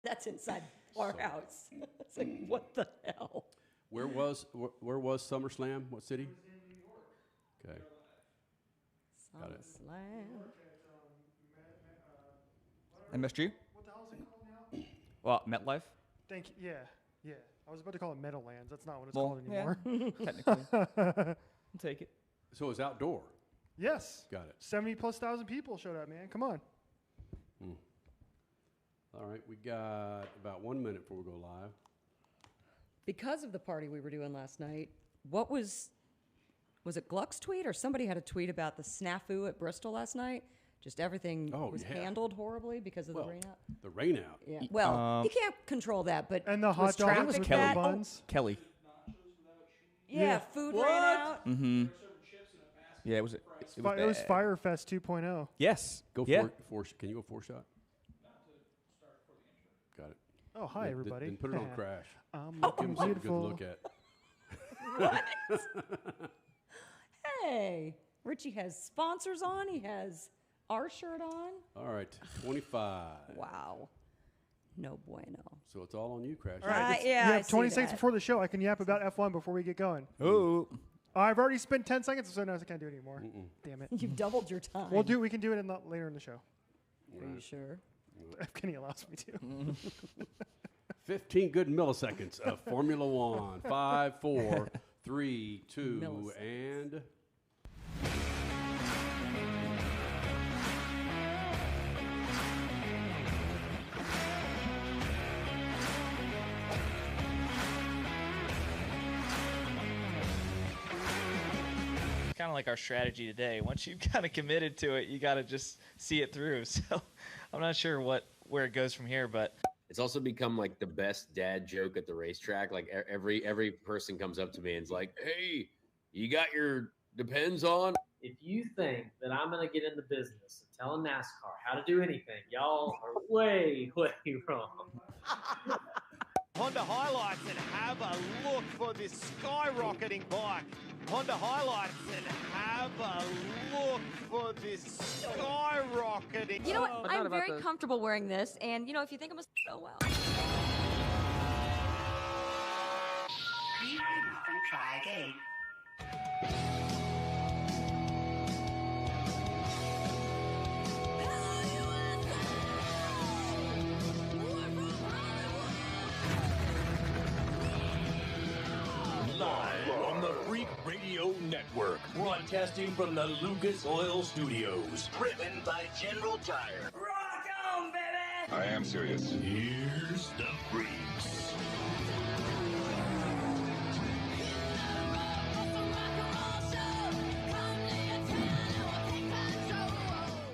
That's inside our house. It's like, what the hell? Where was SummerSlam? What city? It was in New York. Okay. Got it. SummerSlam. MSG? What the hell is it called now? Well, MetLife? Thank you. Yeah. I was about to call it Meadowlands. That's not what it's Well, called anymore. yeah, technically. I'll take it. So it's outdoor. Yes. Got it. 70,000+ people showed up, man. Come on. All right, we got about 1 minute before we go live. Because of the party we were doing last night, what was it Gluck's tweet or somebody had a tweet about the snafu at Bristol last night? Just everything was handled horribly because of the rain out. The rain out. Yeah. Well, you can't control that, but And the was hot dogs traffic with the that? buns. Kelly. Yeah, food ran out. Mm-hmm. Yeah, it was bad. It was Fire Fest 2.0. Yes. Go yeah. Can you go 4-shot? Got it. Oh, hi, everybody. Then put it on crash. I'm Give him something good to beautiful. look at. What? Hey, Richie has sponsors on. He has our shirt on. All right, 25. Wow. No bueno. So it's all on you, Crash. All right, yeah, you I have 20 see seconds that. before the show. I can yap about F1 before we get going. Oh. I've already spent 10 seconds, so now I can't do it anymore. Damn it. You've doubled your time. We can do it later in the show. Are you sure? If Kenny allows me to. 15 good milliseconds of Formula One. 5, 4, 3, 2, Milliseconds. and... Kind of like our strategy today. Once you've kind of committed to it, you got to just see it through. So I'm not sure where it goes from here, but it's also become like the best dad joke at the racetrack. Like every person comes up to me and is like, "Hey, you got your Depends on?" If you think that I'm going to get in the business of telling NASCAR how to do anything, y'all are way, way wrong. Honda highlights and have a look for this skyrocketing bike. Honda highlights and have a look for this skyrocketing. You know what? I'm very comfortable wearing this, and you know, if you think I'm a oh well. You hang up and try again. Live on the Freak Radio Network, broadcasting from the Lucas Oil Studios. Driven by General Tire. Rock on, baby! I am serious. Here's the Freaks.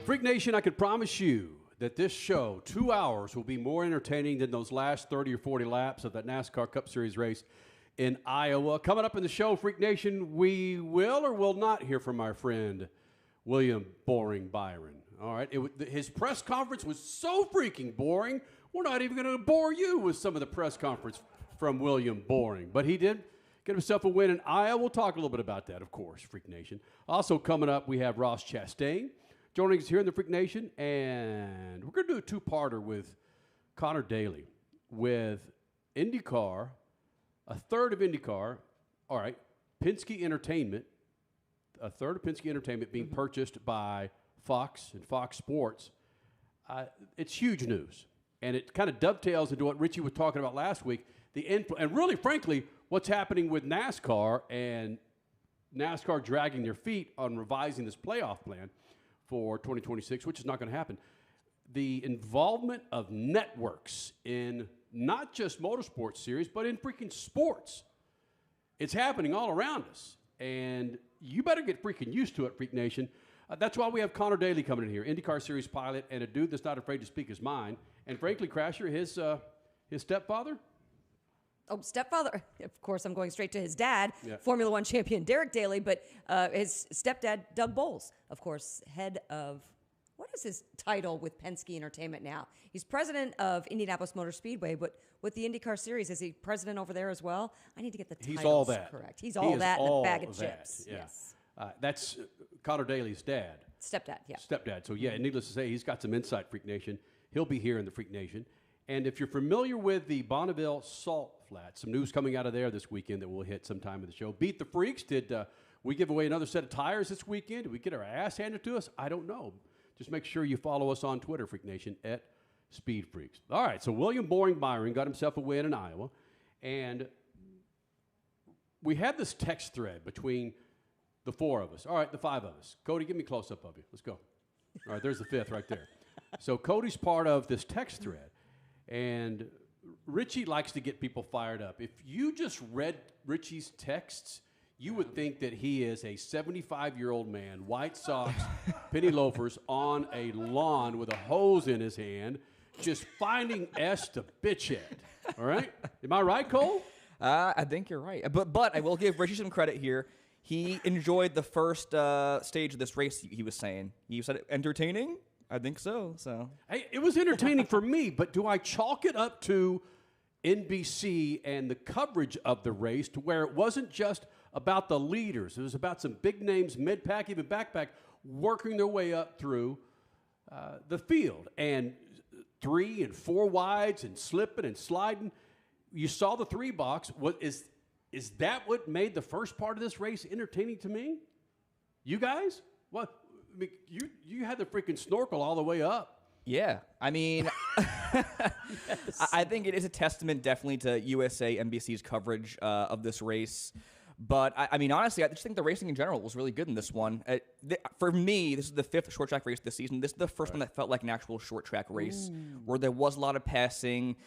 Freak Nation, I can promise you that this show, 2 hours, will be more entertaining than those last 30 or 40 laps of that NASCAR Cup Series race in Iowa. Coming up in the show, Freak Nation, we will or will not hear from our friend William Boring Byron. All right, his press conference was so freaking boring, we're not even going to bore you with some of the press conference from William Boring. But he did get himself a win in Iowa. We'll talk a little bit about that, of course, Freak Nation. Also coming up, we have Ross Chastain joining us here in the Freak Nation, and we're going to do a two-parter with Conor Daly with IndyCar, a third of IndyCar, all right, Penske Entertainment, a third of Penske Entertainment being purchased by Fox and Fox Sports. It's huge news, and it kind of dovetails into what Richie was talking about last week, and really, frankly, what's happening with NASCAR and NASCAR dragging their feet on revising this playoff plan for 2026, which is not going to happen. The involvement of networks in not just motorsports series, but in freaking sports. It's happening all around us. And you better get freaking used to it, Freak Nation. That's why we have Conor Daly coming in here, IndyCar Series pilot, and a dude that's not afraid to speak his mind. And frankly, Crasher, his stepfather? Oh, stepfather. Of course, I'm going straight to his dad, Yeah. Formula One champion Derek Daly, but his stepdad, Doug Bowles, of course, head of, what is his title with Penske Entertainment now? He's president of Indianapolis Motor Speedway, but with the IndyCar Series, is he president over there as well? I need to get the titles He's all that. correct. He's all that and a bag of that, chips. yeah. Yes. That's Conor Daly's dad. Stepdad, yeah. Stepdad. So, yeah, needless to say, he's got some insight, Freak Nation. He'll be here in the Freak Nation. And if you're familiar with the Bonneville Salt Flats, some news coming out of there this weekend that we'll hit sometime in the show. Beat the Freaks. Did we give away another set of tires this weekend? Did we get our ass handed to us? I don't know. Just make sure you follow us on Twitter, Freak Nation, at SpeedFreaks. All right, so William Boring Byron got himself a win in Iowa. And we had this text thread between the four of us. All right, the five of us. Cody, give me a close-up of you. Let's go. All right, there's the fifth right there. So Cody's part of this text thread. And Richie likes to get people fired up. If you just read Richie's texts, you would think that he is a 75-year-old man, white socks, penny loafers, on a lawn with a hose in his hand, just finding S to bitch at. All right? Am I right, Cole? I think you're right. But I will give Richie some credit here. He enjoyed the first stage of this race, he was saying. He said, entertaining? I think so. Hey, it was entertaining for me, but do I chalk it up to NBC and the coverage of the race to where it wasn't just about the leaders? It was about some big names, mid-pack, even backpack, working their way up through the field. And 3 and 4 wides and slipping and sliding. You saw the 3 box. Is that what made the first part of this race entertaining to me? You guys? What? I mean, you had the freaking snorkel all the way up. Yeah. I mean, I think it is a testament definitely to USA NBC's coverage of this race. But, I mean, honestly, I just think the racing in general was really good in this one. For me, this is the 5th short track race this season. This is the first one that felt like an actual short track race where there was a lot of passing.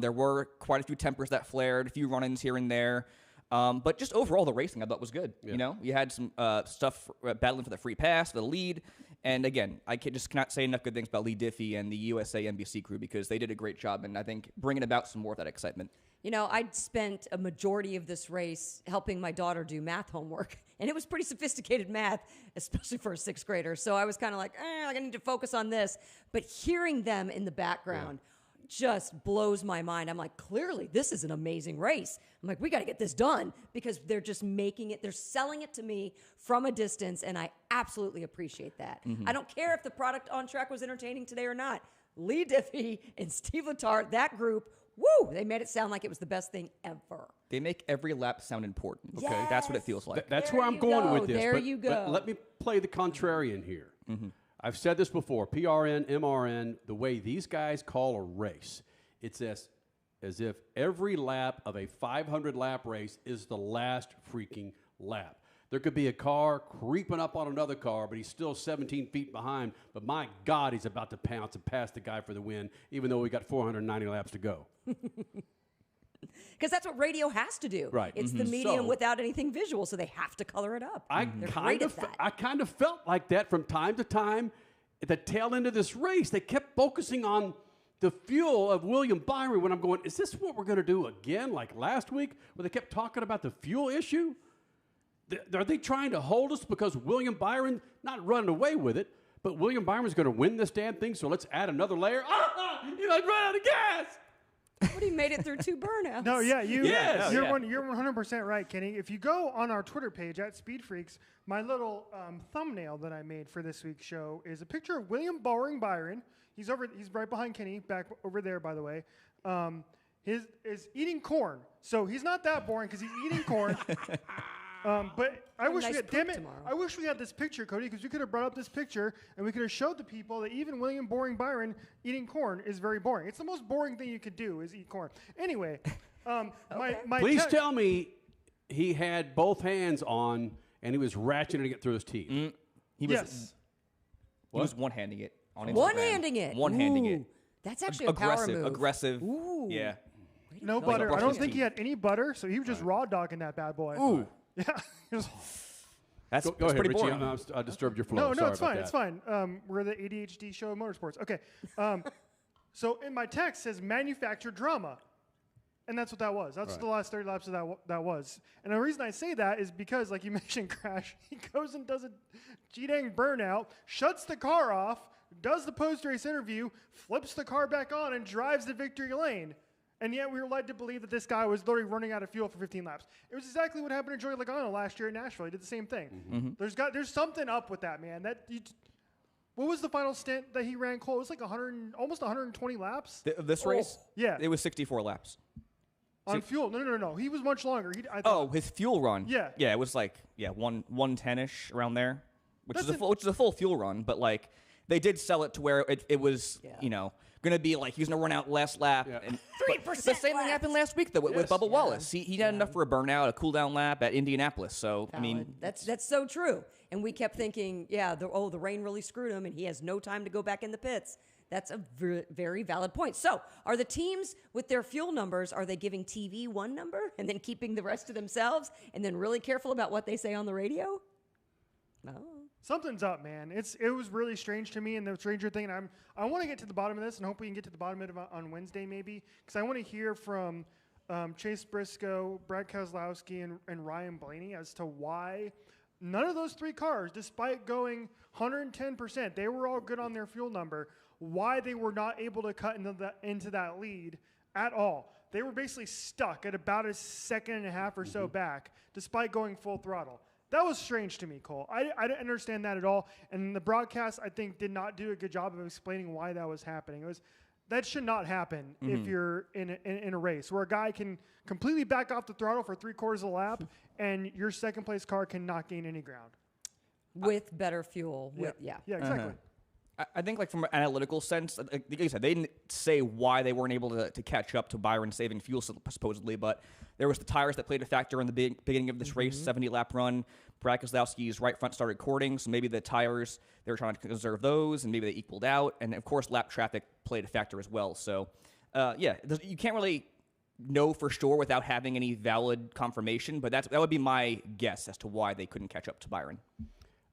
There were quite a few tempers that flared, a few run-ins here and there. But just overall, the racing I thought was good. Yeah. You know, you had some stuff battling for the free pass, the lead. And again, I cannot say enough good things about Lee Diffie and the USA NBC crew because they did a great job and I think bringing about some more of that excitement. You know, I'd spent a majority of this race helping my daughter do math homework, and it was pretty sophisticated math, especially for a 6th grader. So I was kind of like, I need to focus on this. But hearing them in the background just blows my mind. I'm like, clearly, this is an amazing race. I'm like, we got to get this done because they're just making it. They're selling it to me from a distance, and I absolutely appreciate that. Mm-hmm. I don't care if the product on track was entertaining today or not. Lee Diffie and Steve Letarte, that group, woo, they made it sound like it was the best thing ever. They make every lap sound important. Okay, yes. That's what it feels like. That's where I'm going with this. There you go. But let me play the contrarian here. Mm-hmm. I've said this before, PRN, MRN, the way these guys call a race, it's as if every lap of a 500-lap race is the last freaking lap. There could be a car creeping up on another car, but he's still 17 feet behind. But my God, he's about to pounce and pass the guy for the win, even though we got 490 laps to go. Because that's what radio has to do. Right. It's the medium without anything visual, so they have to color it up. I kind of felt like that from time to time. At the tail end of this race, they kept focusing on the fuel of William Byron when I'm going, is this what we're going to do again like last week where they kept talking about the fuel issue? Are they trying to hold us because William Byron, not running away with it, but William Byron's going to win this damn thing, so let's add another layer? He like ran out of gas. But he made it through 2 burnouts. No, yeah, you're 100% 100% right, Kenny. If you go on our Twitter page at SpeedFreaks, my little thumbnail that I made for this week's show is a picture of William Boring Byron. He's right behind Kenny, back over there, by the way. Is eating corn. So he's not that boring because he's eating corn. But I wish I wish we had this picture, Cody, because we could have brought up this picture and we could have showed the people that even William Boring Byron eating corn is very boring. It's the most boring thing you could do is eat corn. Anyway, Please tell me he had both hands on and he was ratcheting it through his teeth. He was one-handing it on Instagram. One-handing it? One-handing it. That's actually a power move. Aggressive. Ooh. Yeah. No butter. I don't think he had any butter, so he was just raw dogging that bad boy. Ooh. Yeah. That's go ahead, pretty Richie. boring. I disturbed your flow. No, it's fine. It's fine. We're the ADHD show of motorsports. Okay. So in my text says manufactured drama. And that's what that was. That's the last 30 laps of that was. And the reason I say that is because, like you mentioned, Crash, he goes and does a G-dang burnout, shuts the car off, does the post-race interview, flips the car back on, and drives the victory lane. And yet we were led to believe that this guy was literally running out of fuel for 15 laps. It was exactly what happened to Joey Logano last year in Nashville. He did the same thing. Mm-hmm. There's something up with that, man. What was the final stint that he ran, Cole? It was like almost 120 laps. This race? Yeah. It was 64 laps. On fuel? No. He was much longer. His fuel run. Yeah. Yeah, it was like 110-ish around there, which is a full fuel run. But like they did sell it to where it was going to be like he was going to run out last lap. Yeah. And 3%. the same thing happened last week though with Bubba Wallace. He had enough for a burnout, a cool down lap at Indianapolis. So I mean, that's so true. And we kept thinking, the rain really screwed him, and he has no time to go back in the pits. That's a very valid point. So, are the teams with their fuel numbers, are they giving TV one number and then keeping the rest to themselves and then really careful about what they say on the radio? No. Something's up, man. It was really strange to me, and the stranger thing, and I want to get to the bottom of this, and hope we can get to the bottom of it on Wednesday maybe, because I want to hear from Chase Briscoe, Brad Keselowski, and Ryan Blaney as to why none of those three cars, despite going 110%, they were all good on their fuel number, why they were not able to cut into that lead at all. They were basically stuck at about a second and a half or so back, despite going full throttle. That was strange to me, Cole. I didn't understand that at all. And the broadcast, I think, did not do a good job of explaining why that was happening. That should not happen if you're in a race where a guy can completely back off the throttle for 3/4 of a lap and your second place car cannot gain any ground. With better fuel. Yeah, exactly. I think, like, from an analytical sense, like you said, they didn't say why they weren't able to catch up to Byron saving fuel, supposedly, but there was the tires that played a factor in the beginning of this race, 70-lap run. Brad Keselowski's right front started cording, so maybe the tires, they were trying to conserve those, and maybe they equaled out. And, of course, lap traffic played a factor as well. So, you can't really know for sure without having any valid confirmation, but that would be my guess as to why they couldn't catch up to Byron.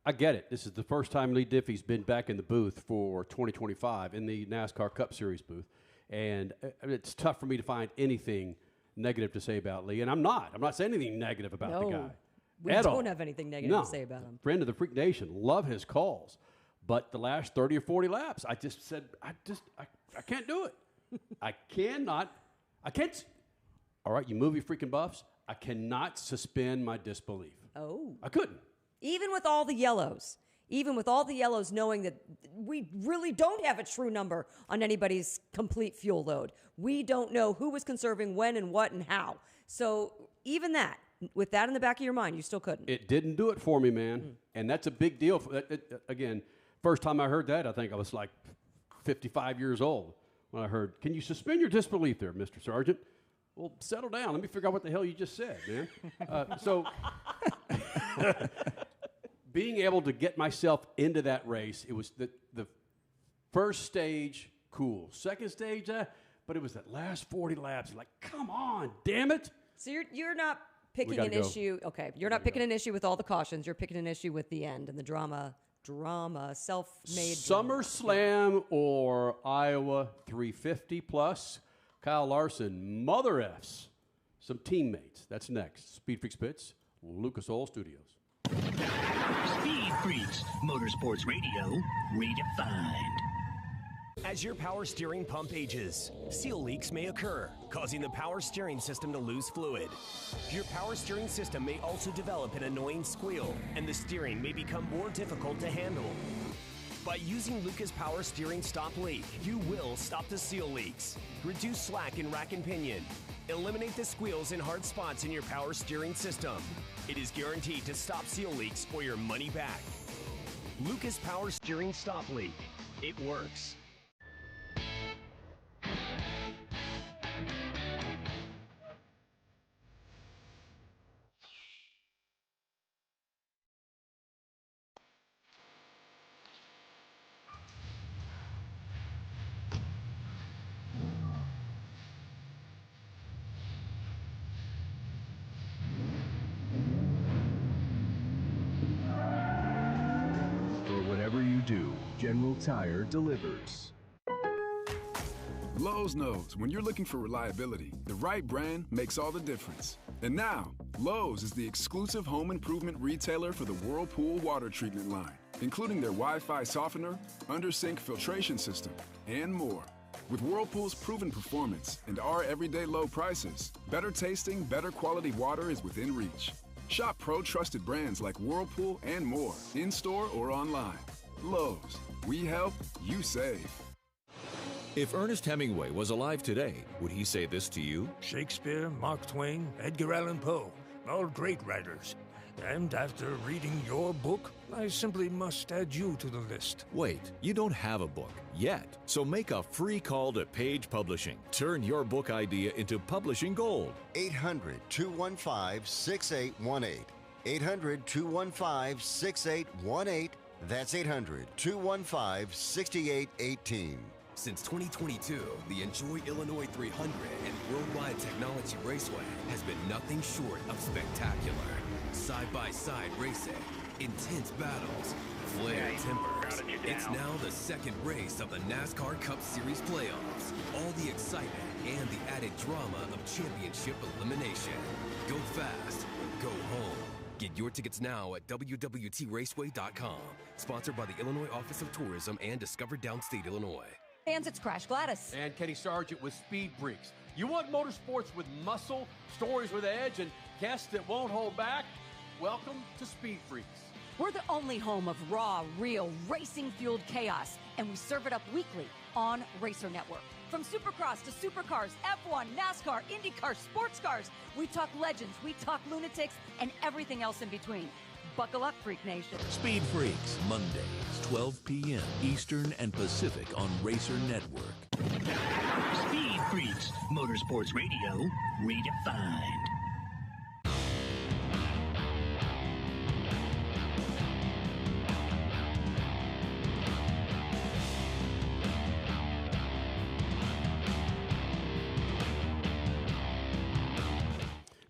I get it. This is the first time Lee Diffie's been back in the booth for 2025 in the NASCAR Cup Series booth. And it's tough for me to find anything negative to say about Lee. And I'm not saying anything negative about the guy. We don't have anything negative to say about him. Friend of the Freak Nation. Love his calls. But the last 30 or 40 laps, I just said, I can't do it. I can't. All right, you movie freaking buffs. I cannot suspend my disbelief. Oh. I couldn't. Even with all the yellows, knowing that we really don't have a true number on anybody's complete fuel load. We don't know who was conserving when and what and how. So even that, with that in the back of your mind, you still couldn't. It didn't do it for me, man. And that's a big deal. Again, first time I heard that, I think I was like 55 years old when I heard, can you suspend your disbelief there, Mr. Sergeant? Well, settle down. Let me figure out what the hell you just said, man. Being able to get myself into that race, it was the first stage, cool. Second stage, but it was that last 40 laps. Like, come on, damn it. So you're not picking an issue. Okay, you're not picking an issue with all the cautions. You're picking an issue with the end and the drama, self-made SummerSlam or Iowa 350 plus. Kyle Larson, Mother F's, some teammates. That's next. SpeedFreaks Pits, Lucas Oil Studios. SpeedFreaks, Motorsports Radio, redefined. As your power steering pump ages, seal leaks may occur, causing the power steering system to lose fluid. Your power steering system may also develop an annoying squeal, and the steering may become more difficult to handle. By using Lucas Power Steering Stop Leak, you will stop the seal leaks, reduce slack in rack and pinion, eliminate the squeals and hard spots in your power steering system. It is guaranteed to stop seal leaks or your money back. Lucas Power Steering Stop Leak. It works. General Tire delivers. Lowe's knows when you're looking for reliability, the right brand makes all the difference. And now, Lowe's is the exclusive home improvement retailer for the Whirlpool water treatment line, including their Wi-Fi softener, under-sink filtration system, and more. With Whirlpool's proven performance and our everyday low prices, better tasting, better quality water is within reach. Shop pro-trusted brands like Whirlpool and more, in-store or online. Lowe's, We help, you save. If Ernest Hemingway was alive today, would he say this to you? Shakespeare, Mark Twain, Edgar Allan Poe, all great writers. And after reading your book, I simply must add you to the list. Wait, you don't have a book yet, so make a free call to Page Publishing. Turn your book idea into publishing gold. 800-215-6818. 800-215-6818. That's 800-215-6818. Since 2022, the Enjoy Illinois 300 and Worldwide Technology Raceway has been nothing short of spectacular. Side-by-side racing, intense battles, flared timbers. It's now the second race of the NASCAR Cup Series playoffs. All the excitement and the added drama of championship elimination. Go fast or go home. Get your tickets now at WWTRaceway.com. Sponsored by the Illinois Office of Tourism and Discover Downstate Illinois. Fans, it's Crash Gladys. And Kenny Sargent with SpeedFreaks. You want motorsports with muscle, stories with edge, and guests that won't hold back? Welcome to SpeedFreaks. We're the only home of raw, real, racing-fueled chaos, and we serve it up weekly on Racer Network. From Supercross to Supercars, F1, NASCAR, IndyCar, sports cars, we talk legends, we talk lunatics, and everything else in between. Buckle up, Freak Nation. Speed Freaks, Mondays, 12 p.m. Eastern and Pacific on Racer Network. Speed Freaks, Motorsports Radio, redefined.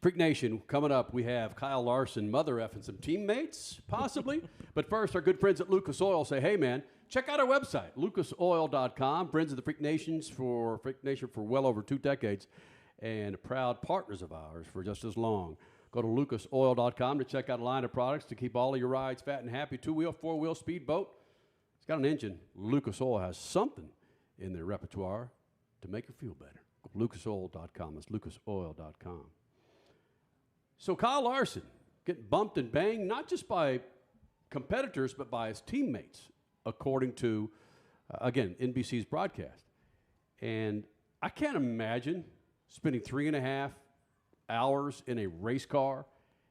Freak Nation, coming up, we have Kyle Larson, Mother F, and some teammates, possibly. But first, our good friends at Lucas Oil say, hey, man, check out our website, lucasoil.com. Friends of the Freak Nation for well over 2 decades and proud partners of ours for just as long. Go to lucasoil.com to check out a line of products to keep all of your rides fat and happy. 2-wheel, 4-wheel, speedboat. It's got an engine. Lucas Oil has something in their repertoire to make you feel better. Go to lucasoil.com. It's lucasoil.com. So Kyle Larson getting bumped and banged, not just by competitors, but by his teammates, according to, again, NBC's broadcast. And I can't imagine spending 3.5 hours in a race car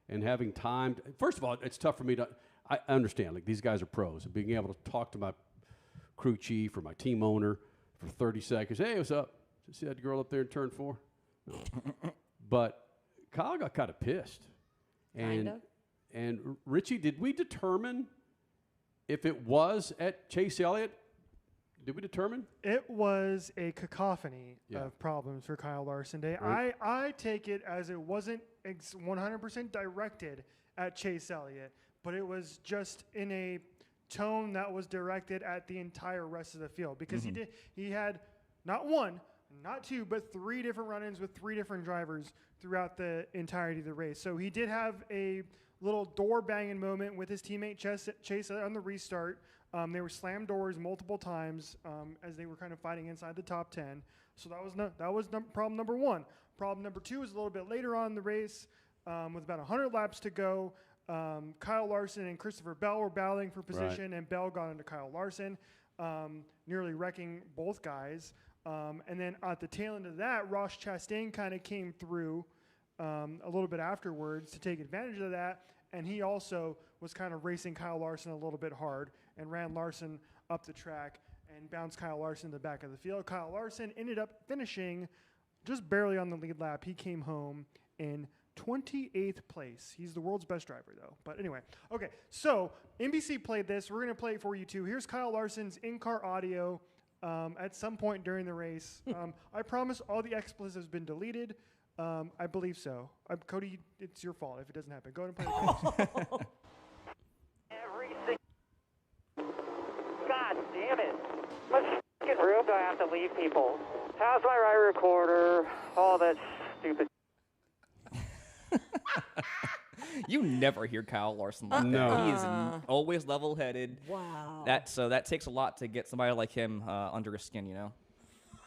and having time. First of all, it's tough for me to, I understand, like these guys are pros, and being able to talk to my crew chief or my team owner for 30 seconds. Hey, what's up? Did you see that girl up there in turn 4? No. But Kyle got kind of pissed. And Richie, did we determine if it was at Chase Elliott? Did we determine? It was a cacophony of problems for Kyle Larson Day. Right. I take it as it wasn't 100% directed at Chase Elliott, but it was just in a tone that was directed at the entire rest of the field because he had not one, not 2, but 3 different run-ins with 3 different drivers throughout the entirety of the race. So he did have a little door banging moment with his teammate Chase on the restart. They were slammed doors multiple times as they were kind of fighting inside the top 10. So that was problem number 1. Problem number 2 was a little bit later on in the race with about 100 laps to go. Kyle Larson and Christopher Bell were battling for position, and Bell got into Kyle Larson, nearly wrecking both guys. And then at the tail end of that, Ross Chastain kind of came through a little bit afterwards to take advantage of that. And he also was kind of racing Kyle Larson a little bit hard and ran Larson up the track and bounced Kyle Larson in the back of the field. Kyle Larson ended up finishing just barely on the lead lap. He came home in 28th place. He's the world's best driver, though. But anyway, okay, so NBC played this. We're going to play it for you, too. Here's Kyle Larson's in-car audio at some point during the race. I promise all the explicits have been deleted. I believe so. Cody, it's your fault if it doesn't happen. Go ahead and play the God damn it. What fucking room do I have to leave people? How's my ride recorder? All that stupid. You never hear Kyle Larson like that. He is always level-headed. Wow. That takes a lot to get somebody like him under his skin, you know?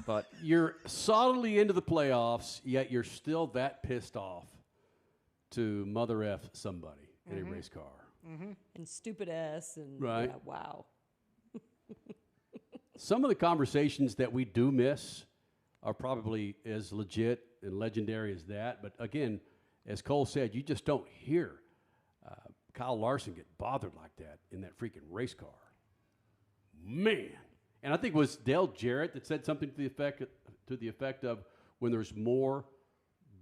But you're solidly into the playoffs, yet you're still that pissed off to Mother F somebody in a race car. And stupid ass. And right. Wow. some of the conversations that we do miss are probably as legit and legendary as that. But again, as Cole said, you just don't hear Kyle Larson get bothered like that in that freaking race car. Man. And I think it was Dale Jarrett that said something to the effect of when there's more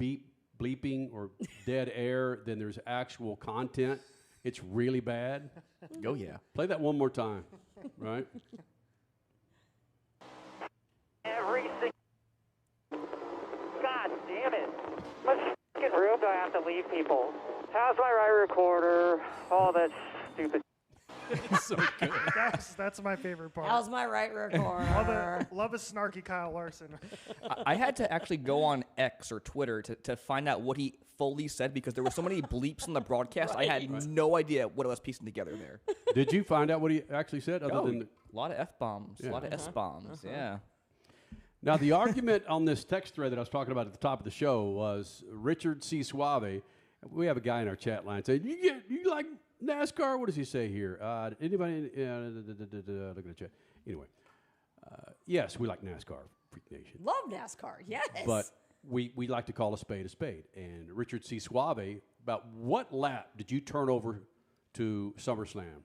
bleeping or dead air than there's actual content, it's really bad. Oh, yeah. Play that one more time, right? Everything. God damn it. What fucking room do I have to leave people? How's my ride recorder? All that stupid. It's so good. That's my favorite part. How's my right recorder? Love a snarky Kyle Larson. I had to actually go on X or Twitter to find out what he fully said because there were so many bleeps in the broadcast. I had no idea what I was piecing together there. Did you find out what he actually said? Other than a lot of F-bombs, a lot of S-bombs, yeah. Now, the argument on this text thread that I was talking about at the top of the show was Richard C. Suave. We have a guy in our chat line saying, you like NASCAR? What does he say here? Anybody? Look at the chat. Anyway, yes, we like NASCAR, Freak Nation. Love NASCAR, yes. But we like to call a spade a spade. And Richard C. Suave, about what lap did you turn over to SummerSlam?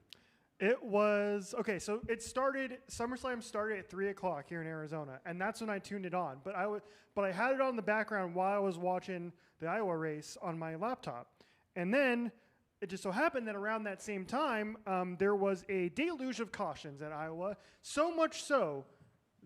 It was, okay, so SummerSlam started at 3 o'clock here in Arizona, and that's when I tuned it on. But I had it on in the background while I was watching the Iowa race on my laptop. And then it just so happened that around that same time, there was a deluge of cautions at Iowa, so much so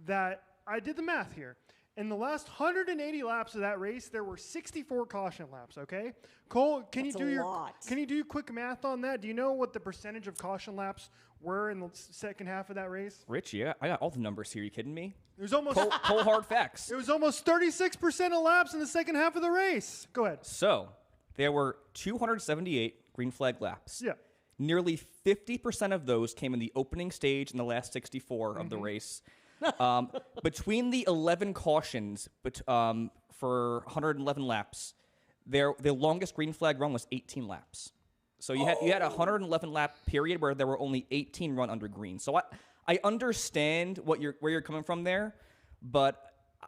that I did the math here. In the last 180 laps of that race, there were 64 caution laps, okay? Cole, can you do quick math on that? Do you know what the percentage of caution laps were in the second half of that race? Rich, yeah, I got all the numbers here. Are you kidding me? It was almost cold hard facts. It was almost 36% of laps in the second half of the race. Go ahead. So, there were 278 green flag laps. Yeah. Nearly 50% of those came in the opening stage in the last 64 of the race. Between the 11 cautions for 111 laps, the longest green flag run was 18 laps. So you had a 111 lap period where there were only 18 run under green. So I understand where you're coming from there, but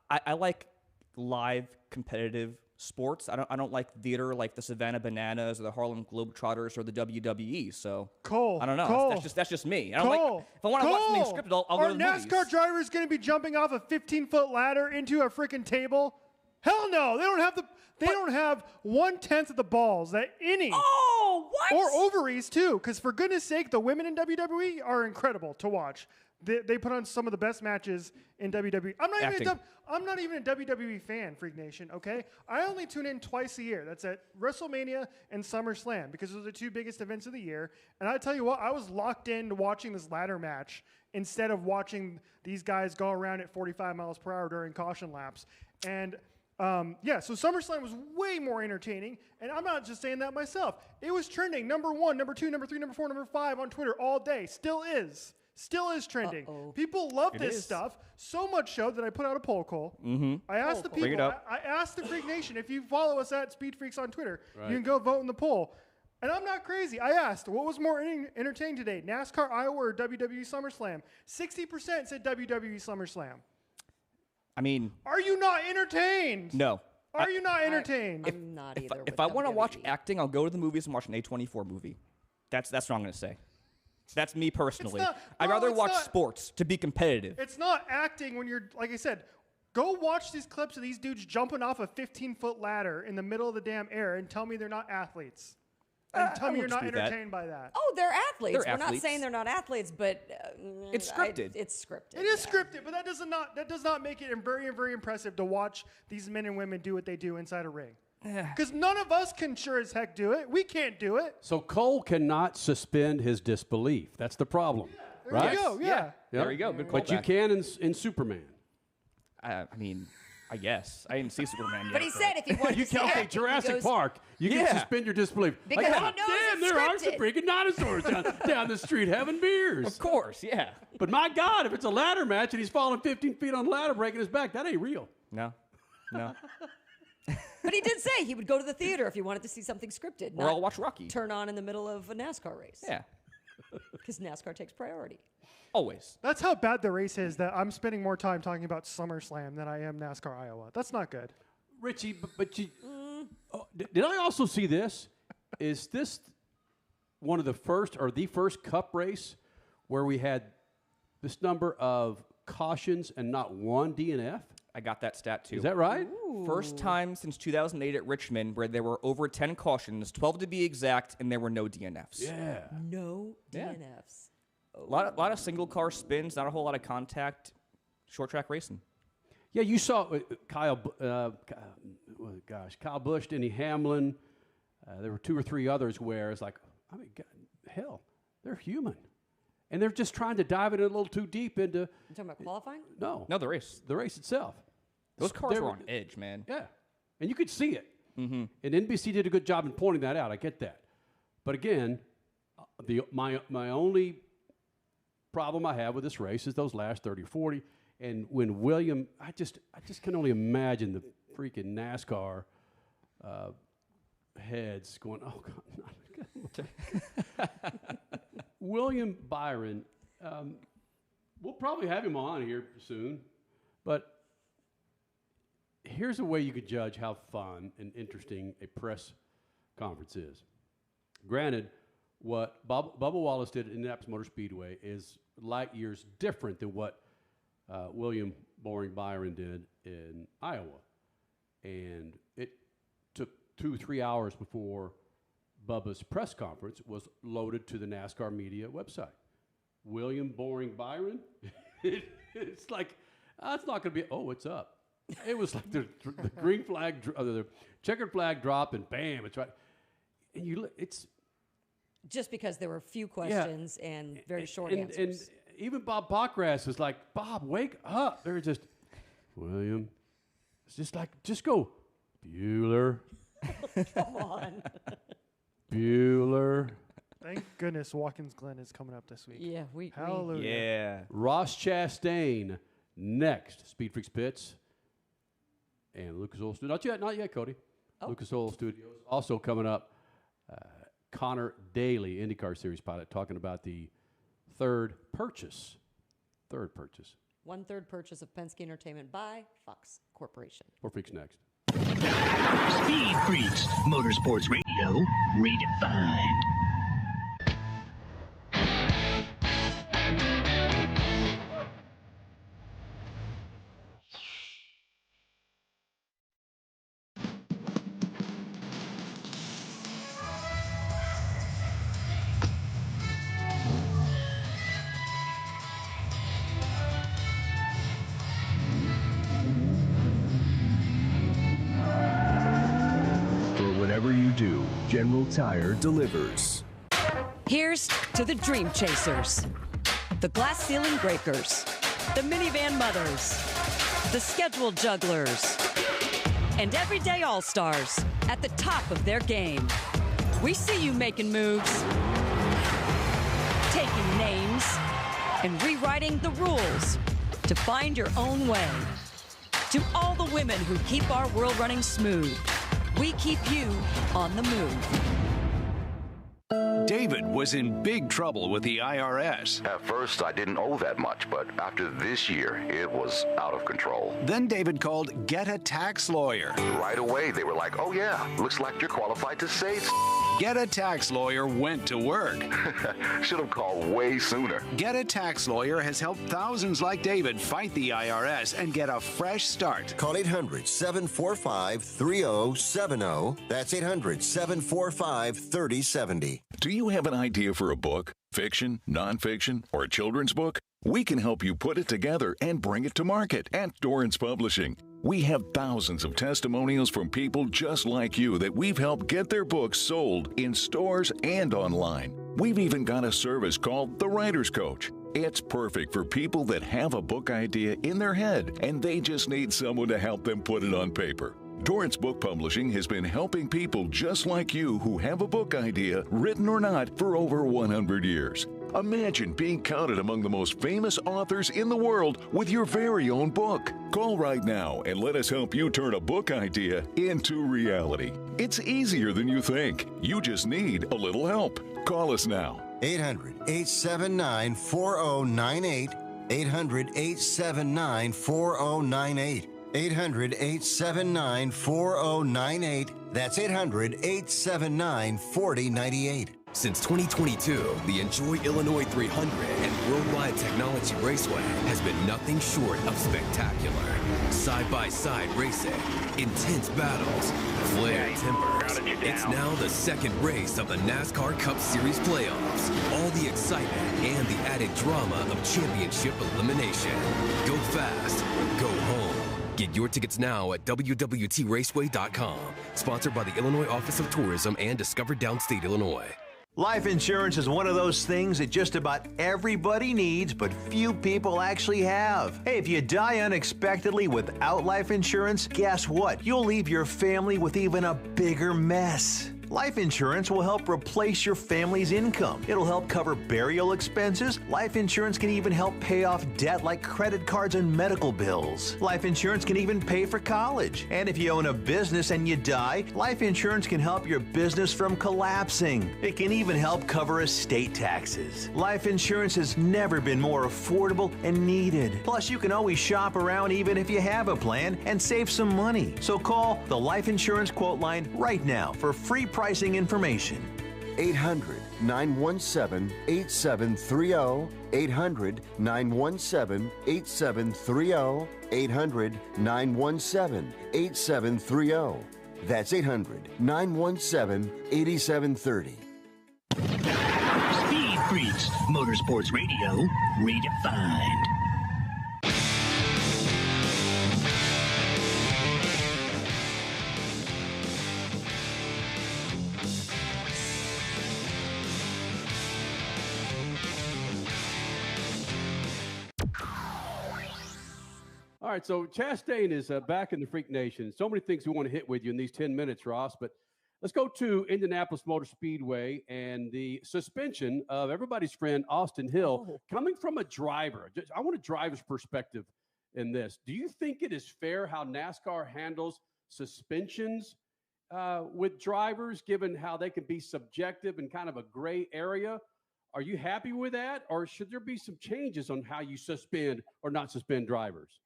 I like live competitive sports. I don't like theater like the Savannah Bananas or the Harlem Globetrotters or the WWE. So Cole, I don't know. That's just me. I don't like, if I want to watch something scripted, I'll go to the movies. Are NASCAR drivers going to be jumping off a 15-foot ladder into a freaking table? Hell no! They don't have 1/10 of the balls that any. Oh, what? Or ovaries too, because for goodness sake, the women in WWE are incredible to watch. They put on some of the best matches in WWE. I'm not even a WWE fan, Freak Nation, okay? I only tune in twice a year. That's at WrestleMania and SummerSlam because those are the two biggest events of the year. And I tell you what, I was locked into watching this ladder match instead of watching these guys go around at 45 miles per hour during caution laps. And so SummerSlam was way more entertaining, and I'm not just saying that myself. It was trending number 1, number 2, number 3, number 4, number 5 on Twitter all day. Still is trending. People love this stuff so much so that I put out a poll, Cole. Mm-hmm. I asked the people. I asked the Freak Nation, if you follow us at SpeedFreaks on Twitter, you can go vote in the poll. And I'm not crazy. I asked, what was more entertaining today, NASCAR Iowa or WWE SummerSlam? 60% said WWE SummerSlam. I mean, are you not entertained? No. Are you not entertained? I'm not either. If I want to watch acting, I'll go to the movies and watch an A24 movie. That's what I'm going to say. That's me personally. I'd rather watch sports to be competitive. It's not acting when you're, like I said, go watch these clips of these dudes jumping off a 15-foot ladder in the middle of the damn air and tell me they're not athletes. And tell me you're not entertained by that. Oh, they're athletes. We're not saying they're not athletes, but it's scripted. It's scripted. It is scripted, but that does not make it very, very impressive to watch these men and women do what they do inside a ring. Because none of us can sure as heck do it. We can't do it. So Cole cannot suspend his disbelief. That's the problem, right? There you go. Yeah. There you go. Good but you can in Superman. I mean, I guess I didn't see Superman yet. But he said if he wanted to see acting, Jurassic Park, you can suspend your disbelief. Because he knows it's there are scripted. some freaking dinosaurs down the street having beers. Of course, yeah. But my God, if it's a ladder match and he's falling 15 feet on the ladder, breaking his back, that ain't real. No. But he did say he would go to the theater if he wanted to see something scripted. Or I'll watch Rocky. Turn on in the middle of a NASCAR race. Yeah. Because NASCAR takes priority. Always. That's how bad the race is that I'm spending more time talking about SummerSlam than I am NASCAR Iowa. That's not good. Richie, but you, did I also see this? Is this one of the first or the first Cup race where we had this number of cautions and not one DNF? I got that stat too. Is that right? Ooh. First time since 2008 at Richmond where there were over 10 cautions, 12 to be exact, and there were no DNFs. Yeah. No Yeah. DNFs. Oh. A lot of single car spins, not a whole lot of contact, short track racing. Yeah, you saw Kyle Busch, Denny Hamlin. There were 2 or 3 others where it's like, I mean, God, hell, they're human. And they're just trying to dive it a little too deep into. You talking about qualifying? No, the race. The race itself. Those cars were on edge, man. Yeah, and you could see it. Mm-hmm. And NBC did a good job in pointing that out. I get that. But again, my only problem I have with this race is those last 30 or 40. And when William, I just can only imagine the freaking NASCAR heads going, oh, God. William Byron, we'll probably have him on here soon, but here's a way you could judge how fun and interesting a press conference is. Granted, what Bubba Wallace did at Indianapolis Motor Speedway is light years different than what William Boring Byron did in Iowa. And it took 2-3 hours before Bubba's press conference was loaded to the NASCAR media website. William Boring Byron, it's like, it's not going to be, it's up. It was like the green flag, the checkered flag drop, and bam, it's right. And it's just because there were few questions and very short answers. And even Bob Bockrass is like, Bob, wake up. They're just, William, it's just like, just go, Bueller. Come on. Bueller. Thank goodness Watkins Glen is coming up this week. Yeah, hallelujah. Yeah. Ross Chastain next. Speed Freaks Pits. And Lucas Oil Studios. Not yet, Cody. Lucas Oil Studios. Also coming up, Conor Daly, IndyCar Series pilot, talking about the third purchase. 1/3 purchase of Penske Entertainment by Fox Corporation. More Freaks next. Speed Freaks, Motorsports Radio, redefined. Whatever you do, General Tire delivers. Here's to the Dream Chasers, the glass ceiling breakers, the minivan mothers, the schedule jugglers, and everyday all-stars at the top of their game. We see you making moves, taking names, and rewriting the rules to find your own way. To all the women who keep our world running smooth, we keep you on the move. David was in big trouble with the IRS. At first, I didn't owe that much, but after this year, it was out of control. Then David called Get a Tax Lawyer. Right away, they were like, oh yeah, looks like you're qualified to save. Get a Tax Lawyer went to work. Should have called way sooner. Get a Tax Lawyer has helped thousands like David fight the IRS and get a fresh start. Call 800-745-3070. That's 800-745-3070. Do you have an idea for a book? Fiction, nonfiction, or a children's book? We can help you put it together and bring it to market at Dorrance Publishing. We have thousands of testimonials from people just like you that we've helped get their books sold in stores and online. We've even got a service called The Writer's Coach. It's perfect for people that have a book idea in their head and they just need someone to help them put it on paper. Dorrance Book Publishing has been helping people just like you who have a book idea, written or not, for over 100 years. Imagine being counted among the most famous authors in the world with your very own book. Call right now and let us help you turn a book idea into reality. It's easier than you think. You just need a little help. Call us now. 800-879-4098. 800-879-4098. 800-879-4098. That's 800-879-4098. Since 2022, the Enjoy Illinois 300 and Worldwide Technology Raceway has been nothing short of spectacular. Side-by-side racing, intense battles, flared tempers. It's now the second race of the NASCAR Cup Series playoffs. All the excitement and the added drama of championship elimination. Go fast, go home. Get your tickets now at WWTRaceway.com. Sponsored by the Illinois Office of Tourism and Discover Downstate, Illinois. Life insurance is one of those things that just about everybody needs, but few people actually have. Hey, if you die unexpectedly without life insurance, guess what? You'll leave your family with even a bigger mess. Life insurance will help replace your family's income. It'll help cover burial expenses. Life insurance can even help pay off debt like credit cards and medical bills. Life insurance can even pay for college. And if you own a business and you die, life insurance can help your business from collapsing. It can even help cover estate taxes. Life insurance has never been more affordable and needed. Plus, you can always shop around even if you have a plan and save some money. So call the Life Insurance Quote Line right now for free pricing information. 800-917-8730. 800-917-8730. 800-917-8730. That's 800-917-8730. Speed Freaks, Motorsports Radio, redefined. All right, so Chastain is back in the Freak Nation. So many things we want to hit with you in these 10 minutes, Ross, but let's go to Indianapolis Motor Speedway and the suspension of everybody's friend Austin Hill coming from a driver. I want a driver's perspective in this. Do you think it is fair how NASCAR handles suspensions with drivers, given how they can be subjective and kind of a gray area? Are you happy with that, or should there be some changes on how you suspend or not suspend drivers?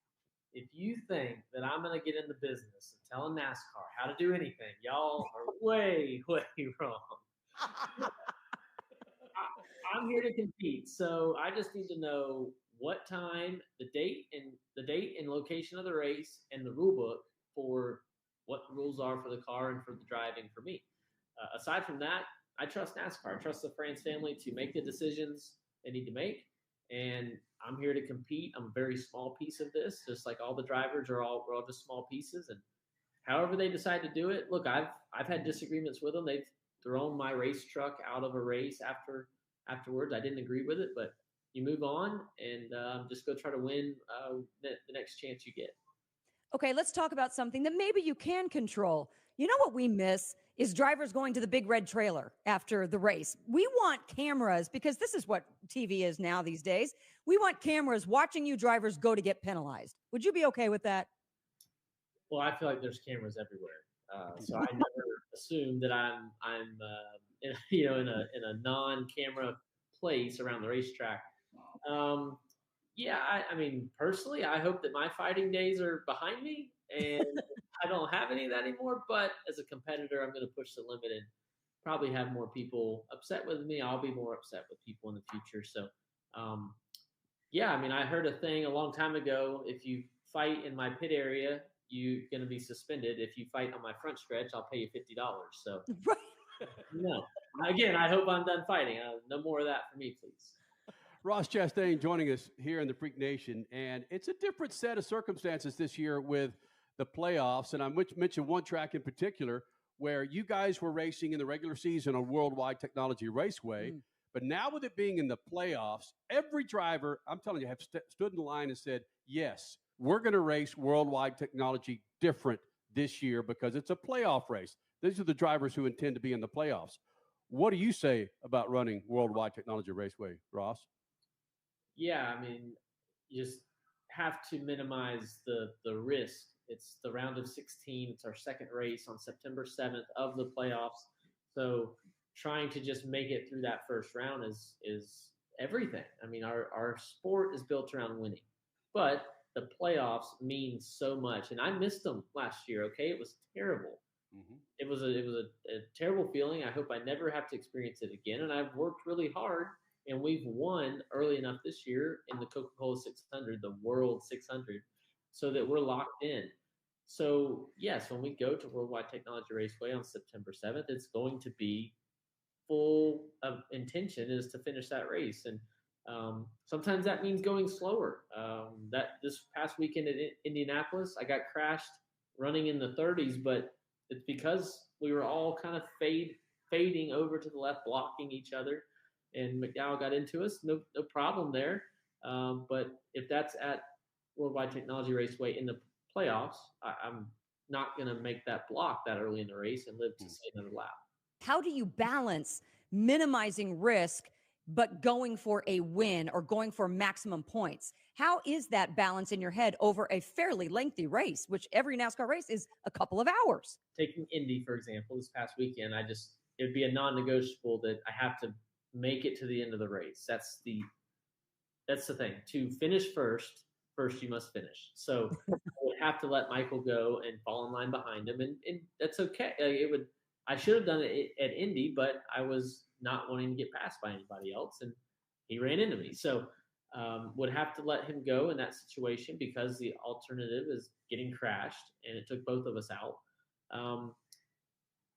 If you think that I'm going to get in the business of telling NASCAR how to do anything, y'all are way, way wrong. I'm here to compete, so I just need to know what time, the date and location of the race, and the rule book for what the rules are for the car and for the driving for me. Aside from that, I trust NASCAR. I trust the France family to make the decisions they need to make. And I'm here to compete. I'm a very small piece of this, just like all the drivers we're all just small pieces. And however they decide to do it, look, I've had disagreements with them. They've thrown my race truck out of a race afterwards. I didn't agree with it, but you move on and just go try to win the next chance you get. Okay, let's talk about something that maybe you can control. You know what we miss is drivers going to the big red trailer after the race. We want cameras, because this is what TV is now these days. We want cameras watching you drivers go to get penalized. Would you be okay with that? Well, I feel like there's cameras everywhere, so I never assume that I'm in a non-camera place around the racetrack. Yeah, I mean, personally, I hope that my fighting days are behind me and I don't have any of that anymore. But as a competitor, I'm going to push the limit and probably have more people upset with me. I'll be more upset with people in the future. So, yeah, I mean, I heard a thing a long time ago. If you fight in my pit area, you're going to be suspended. If you fight on my front stretch, I'll pay you $50. So, no. Again, I hope I'm done fighting. No more of that for me, please. Ross Chastain joining us here in the Freak Nation, and it's a different set of circumstances this year with the playoffs, and I mentioned one track in particular where you guys were racing in the regular season on Worldwide Technology Raceway, but now with it being in the playoffs, every driver, I'm telling you, have stood in the line and said, yes, we're going to race Worldwide Technology different this year because it's a playoff race. These are the drivers who intend to be in the playoffs. What do you say about running Worldwide Technology Raceway, Ross? Yeah, I mean, you just have to minimize the risk. It's the round of 16. It's our second race on September 7th of the playoffs. So trying to just make it through that first round is everything. I mean, our sport is built around winning, but the playoffs mean so much. And I missed them last year. Okay, it was terrible. Mm-hmm. It was a terrible feeling. I hope I never have to experience it again. And I've worked really hard, and we've won early enough this year in the Coca-Cola 600, the World 600, so that we're locked in. So yes, when we go to Worldwide Technology Raceway on September 7th, it's going to be full of intention is to finish that race. And sometimes that means going slower. That this past weekend at Indianapolis, I got crashed running in the 30s, but it's because we were all kind of fading over to the left, blocking each other, and McDowell got into us. No problem there. But if that's at Worldwide Technology Raceway in the playoffs, I'm not going to make that block that early in the race and live to see another lap. How do you balance minimizing risk but going for a win or going for maximum points? How is that balance in your head over a fairly lengthy race, which every NASCAR race is a couple of hours? Taking Indy, for example, this past weekend, it would be a non-negotiable that I have to make it to the end of the race. That's the thing. To finish first you must finish. So I would have to let Michael go and fall in line behind him, and that's okay. I should have done it at Indy, but I was not wanting to get passed by anybody else, and he ran into me. So would have to let him go in that situation because the alternative is getting crashed, and it took both of us out.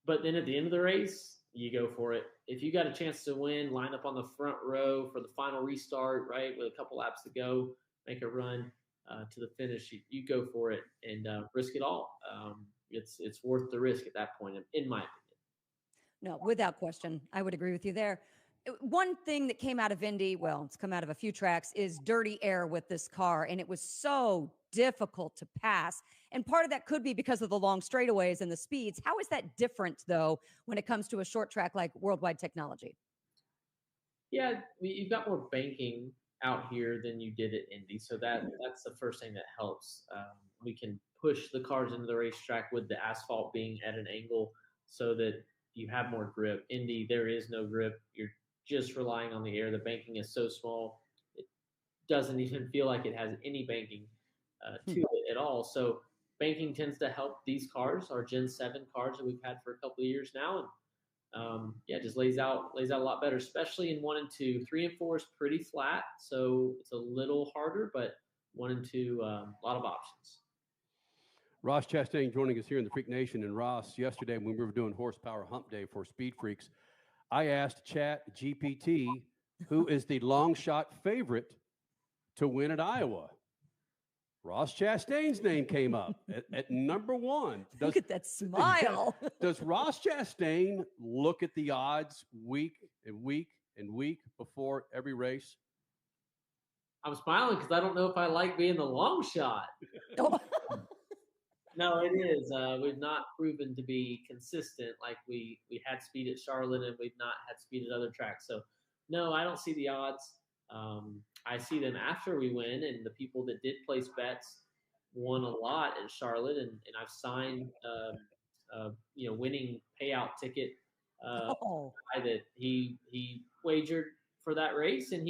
But then at the end of the race, you go for it. If you got a chance to win, line up on the front row for the final restart, right, with a couple laps to go, make a run to the finish. You go for it and risk it all. It's worth the risk at that point, in my opinion. No, without question. I would agree with you there. One thing that came out of Indy, well, it's come out of a few tracks, is dirty air with this car, and it was so difficult to pass. And part of that could be because of the long straightaways and the speeds. How is that different, though, when it comes to a short track like Worldwide Technology? Yeah, you've got more banking out here than you did at Indy, so that's the first thing that helps. We can push the cars into the racetrack with the asphalt being at an angle so that you have more grip. Indy, there is no grip. You're just relying on the air. The banking is so small, it doesn't even feel like it has any banking to it at all. So banking tends to help these cars, our Gen 7 cars that we've had for a couple of years now. And it just lays out a lot better, especially in 1 and 2. 3 and 4 is pretty flat, so it's a little harder, but 1 and 2, a lot of options. Ross Chastain joining us here in the Freak Nation. And Ross, yesterday when we were doing Horsepower Hump Day for Speed Freaks, I asked Chat GPT who is the long shot favorite to win at Iowa. Ross Chastain's name came up at number 1. Look at that smile. Does Ross Chastain look at the odds week and week and week before every race? I'm smiling because I don't know if I like being the long shot. No, it is. We've not proven to be consistent like we had speed at Charlotte, and we've not had speed at other tracks. So, no, I don't see the odds. I see them after we win, and the people that did place bets won a lot at Charlotte, and I've signed winning payout ticket that he wagered for that race, and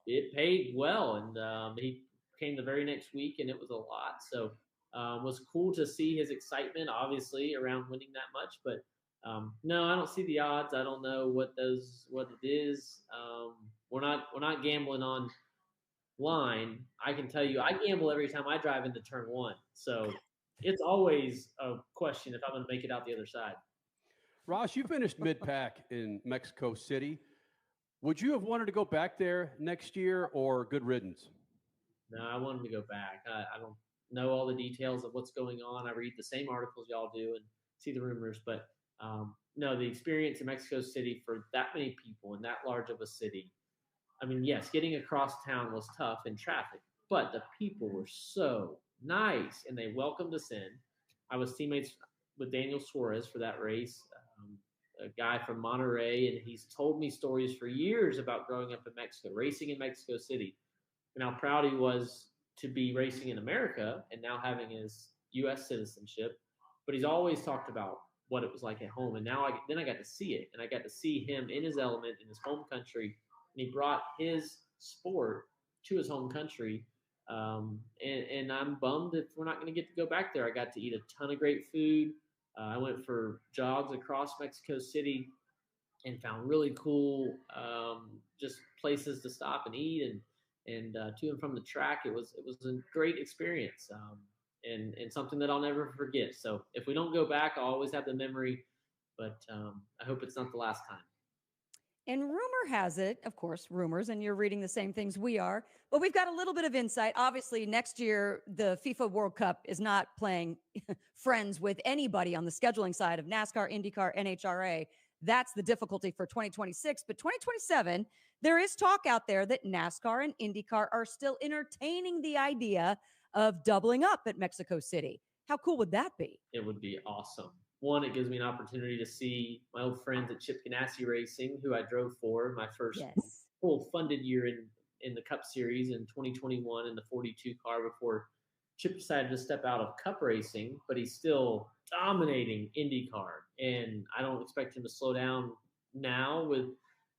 it paid well, and he came the very next week, and it was a lot. So it was cool to see his excitement, obviously, around winning that much. But no, I don't see the odds. I don't know what it is. We're not gambling on line. I can tell you, I gamble every time I drive into turn 1. So it's always a question if I'm going to make it out the other side. Ross, you finished mid-pack in Mexico City. Would you have wanted to go back there next year, or good riddance? No, I wanted to go back. I don't know all the details of what's going on. I read the same articles y'all do and see the rumors, but no, the experience in Mexico City for that many people in that large of a city. I mean, yes, getting across town was tough in traffic, but the people were so nice and they welcomed us in. I was teammates with Daniel Suarez for that race, a guy from Monterrey, and he's told me stories for years about growing up in Mexico, racing in Mexico City, and how proud he was to be racing in America and now having his U.S. citizenship. But he's always talked about what it was like at home. And now I got to see it, and I got to see him in his element in his home country, and he brought his sport to his home country. And I'm bummed if we're not going to get to go back there. I got to eat a ton of great food. I went for jogs across Mexico City and found really cool just places to stop and eat, and to and from the track. It was a great experience, and something that I'll never forget. So if we don't go back, I'll always have the memory, but I hope it's not the last time. And rumor has it, of course, rumors, and you're reading the same things we are, but we've got a little bit of insight. Obviously, next year, the FIFA World Cup is not playing friends with anybody on the scheduling side of NASCAR, IndyCar, NHRA. That's the difficulty for 2026. But 2027, there is talk out there that NASCAR and IndyCar are still entertaining the idea of doubling up at Mexico City. How cool would that be? It would be awesome. One, it gives me an opportunity to see my old friends at Chip Ganassi Racing, who I drove for my first full funded year in the Cup Series in 2021 in the 42 car before Chip decided to step out of Cup racing, but he's still dominating IndyCar. And I don't expect him to slow down now with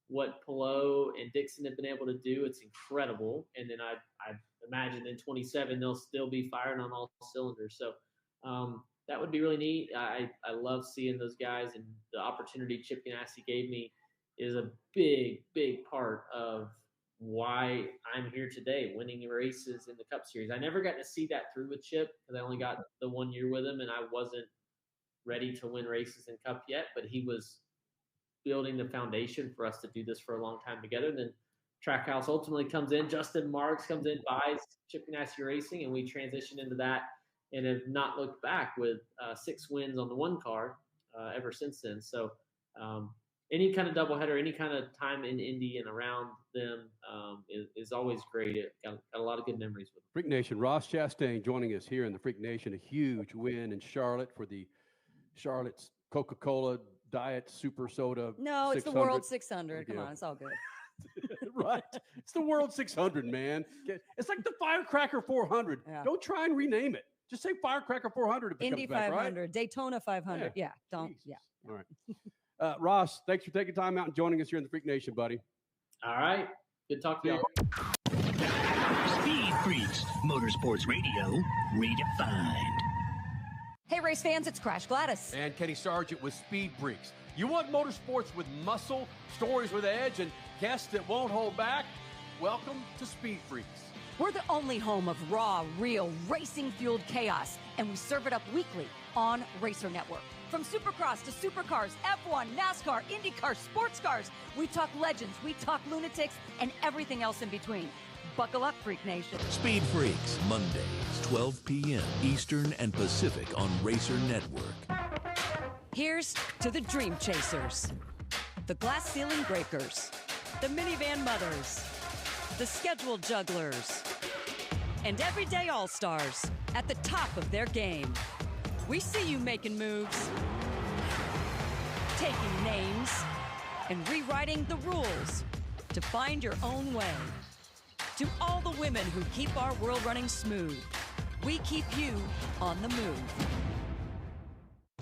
what Pelot and Dixon have been able to do. It's incredible. And then I imagine in 27, they'll still be firing on all cylinders. So that would be really neat. I love seeing those guys, and the opportunity Chip Ganassi gave me is a big, big part of why I'm here today, winning races in the Cup Series. I never got to see that through with Chip because I only got the 1 year with him, and I wasn't ready to win races in Cup yet, but he was building the foundation for us to do this for a long time together. And then Trackhouse ultimately comes in, Justin Marks comes in, buys Chip Ganassi Racing, and we transition into that and have not looked back with 6 wins on the one car ever since then. So any kind of doubleheader, any kind of time in Indy and around them is always great. Got a lot of good memories with them. Freak Nation, Ross Chastain joining us here in the Freak Nation. A huge win in Charlotte for the Charlotte's Coca-Cola Diet Super Soda. No, it's the World 600. Come on, it's all good. Right. It's the World 600, man. It's like the Firecracker 400. Yeah. Don't try and rename it. Just say Firecracker 400 if it Indy comes back, 500, right? Daytona 500. Yeah, don't. Jesus. Yeah. All right. Ross, thanks for taking time out and joining us here in the Freak Nation, buddy. All right. Good talking to you. Speed Freaks, Motorsports Radio, redefined. Hey, race fans, it's Crash Gladys. And Kenny Sargent with Speed Freaks. You want motorsports with muscle, stories with edge, and guests that won't hold back? Welcome to Speed Freaks. We're the only home of raw, real, racing-fueled chaos, and we serve it up weekly on Racer Network. From Supercross to Supercars, F1, NASCAR, IndyCar, sports cars, we talk legends, we talk lunatics, and everything else in between. Buckle up, Freak Nation. Speed Freaks, Mondays, 12 p.m. Eastern and Pacific on Racer Network. Here's to the Dream Chasers, the Glass Ceiling Breakers, the Minivan Mothers, the Schedule Jugglers, and everyday all-stars at the top of their game. We see you making moves, taking names, and rewriting the rules to find your own way. To all the women who keep our world running smooth, we keep you on the move.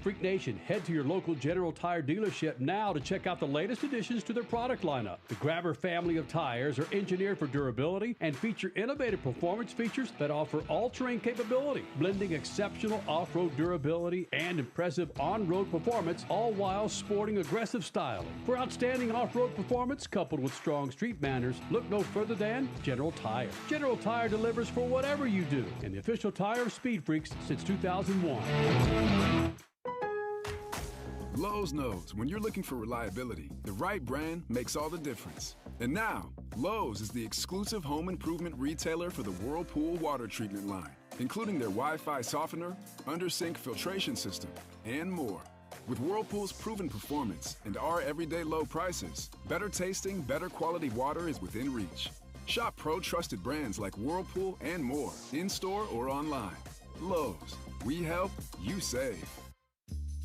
Freak Nation, head to your local General Tire dealership now to check out the latest additions to their product lineup. The Grabber family of tires are engineered for durability and feature innovative performance features that offer all-terrain capability, blending exceptional off-road durability and impressive on-road performance, all while sporting aggressive styling. For outstanding off-road performance coupled with strong street manners, look no further than General Tire. General Tire delivers for whatever you do, and the official tire of Speed Freaks since 2001. Lowe's knows when you're looking for reliability, the right brand makes all the difference. And now, Lowe's is the exclusive home improvement retailer for the Whirlpool water treatment line, including their Wi-Fi softener, under-sink filtration system, and more. With Whirlpool's proven performance and our everyday low prices, better tasting, better quality water is within reach. Shop pro-trusted brands like Whirlpool and more, in-store or online. Lowe's, we help, you save.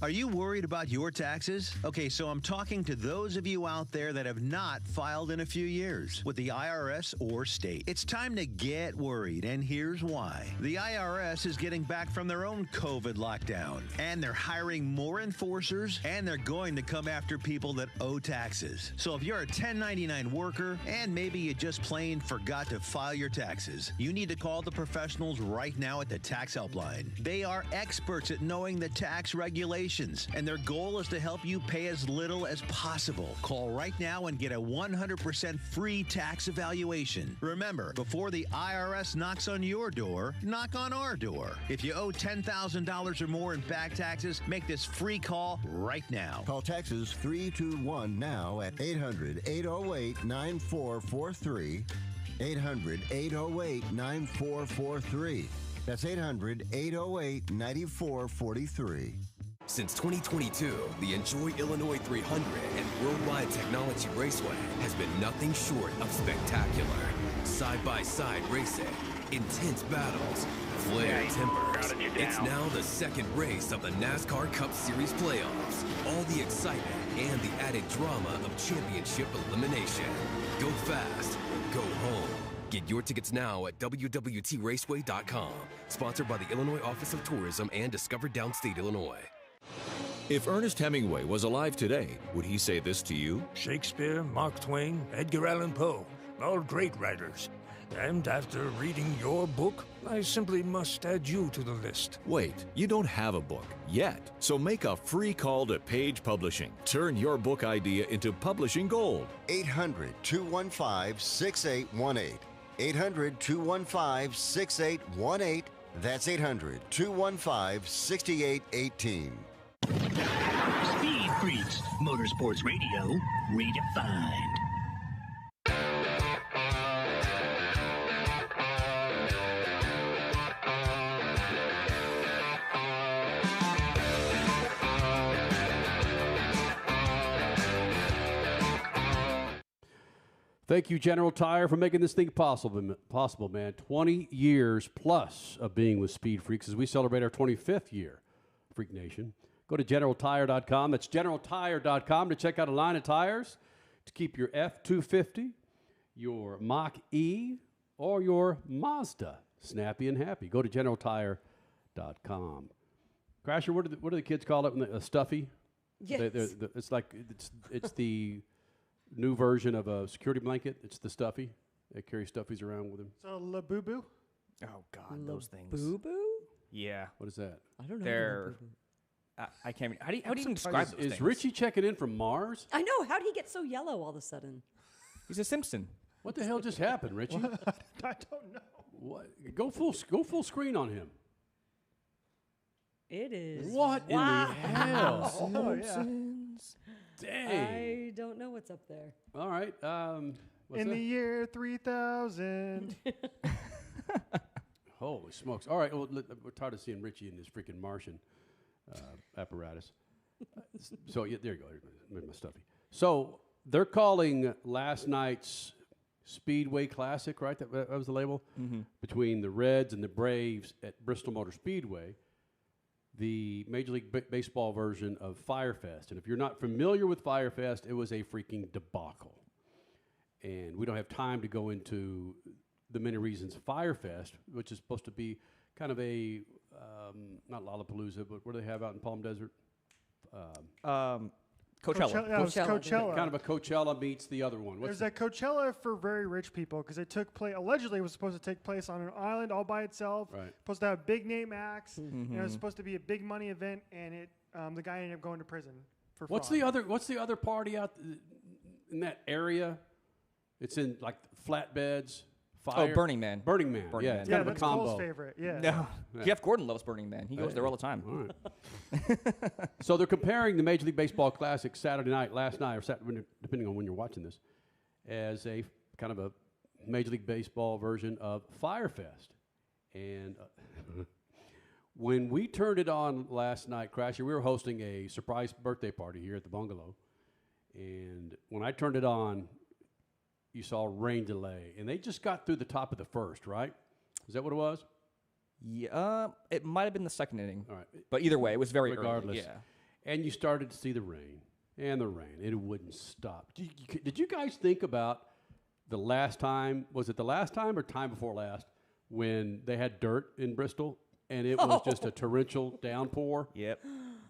Are you worried about your taxes? Okay, so I'm talking to those of you out there that have not filed in a few years with the IRS or state. It's time to get worried, and here's why. The IRS is getting back from their own COVID lockdown, and they're hiring more enforcers, and they're going to come after people that owe taxes. So if you're a 1099 worker, and maybe you just plain forgot to file your taxes, you need to call the professionals right now at the Tax Helpline. They are experts at knowing the tax regulations, and their goal is to help you pay as little as possible. Call right now and get a 100% free tax evaluation. Remember, before the IRS knocks on your door, knock on our door. If you owe $10,000 or more in back taxes, make this free call right now. Call Texas 321 now at 800-808-9443. 800-808-9443. That's 800-808-9443. Since 2022, the Enjoy Illinois 300 and Worldwide Technology Raceway has been nothing short of spectacular. Side-by-side racing, intense battles, flared timbers. It's now the second race of the NASCAR Cup Series playoffs. All the excitement and the added drama of championship elimination. Go fast, go home. Get your tickets now at WWTRaceway.com. Sponsored by the Illinois Office of Tourism and Discover Downstate, Illinois. If Ernest Hemingway was alive today, would he say this to you? Shakespeare, Mark Twain, Edgar Allan Poe, all great writers. And after reading your book, I simply must add you to the list. Wait, you don't have a book yet, so make a free call to Page Publishing. Turn your book idea into publishing gold. 800-215-6818. 800-215-6818. That's 800-215-6818. Speed Freaks, Motorsports Radio, redefined. Thank you, General Tire, for making this thing possible, man. 20 years plus of being with Speed Freaks as we celebrate our 25th year, Freak Nation. Go to GeneralTire.com. That's GeneralTire.com to check out a line of tires to keep your F-250, your Mach-E, or your Mazda snappy and happy. Go to GeneralTire.com. Crasher, what do the kids call it? A stuffy? Yes. It's like it's the new version of a security blanket. It's the stuffy. They carry stuffies around with them. So La Boo Boo? Oh, God, those things. Boo Boo? Yeah. What is that? I don't know. They're... I can't... How do you even describe those things? Is Richie checking in from Mars? I know. How did he get so yellow all of a sudden? He's a Simpson. What the hell just happened, Richie? I don't know. What? Go full screen on him. It is. What in the hell? Oh, yeah. Dang. I don't know what's up there. All right. What's In that? the year 3000. Holy smokes. All right. Well, we're tired of seeing Richie in this freaking Martian apparatus. So, yeah, there you go. There's my stuffy. So, they're calling last night's Speedway Classic, right? That was the label? Mm-hmm. Between the Reds and the Braves at Bristol Motor Speedway, the Major League Baseball version of Firefest. And if you're not familiar with Firefest, it was a freaking debacle. And we don't have time to go into the many reasons Firefest, which is supposed to be kind of a, not Lollapalooza, but what do they have out in Palm Desert? Coachella. Yeah, it was Coachella. Kind of a Coachella meets the other one. There's a Coachella for very rich people because it took place, allegedly it was supposed to take place on an island all by itself. Right. Supposed to have big name acts. Mm-hmm. It was supposed to be a big money event, and it the guy ended up going to prison for fraud. What's the other party out in that area? It's in like flatbeds. Fire. Oh, Burning Man. Burning Man. Burning yeah, Man. it's kind of a that's combo. Cole's favorite. Yeah. No. Yeah. Jeff Gordon loves Burning Man. He goes there all the time. All right. So they're comparing the Major League Baseball Classic Saturday night, last night, or Saturday, depending on when you're watching this, as a kind of a Major League Baseball version of Firefest. And when we turned it on last night, Crasher, we were hosting a surprise birthday party here at the bungalow. And when I turned it on, you saw rain delay. And they just got through the top of the first, right? Is that what it was? Yeah, it might have been the second inning. All right. But either way, it was very regardless. early. Yeah. and you started to see the rain and the rain. It wouldn't stop. Did you guys think about the last time? Was it the last time or time before last when they had dirt in Bristol and it was just a torrential downpour? Yep.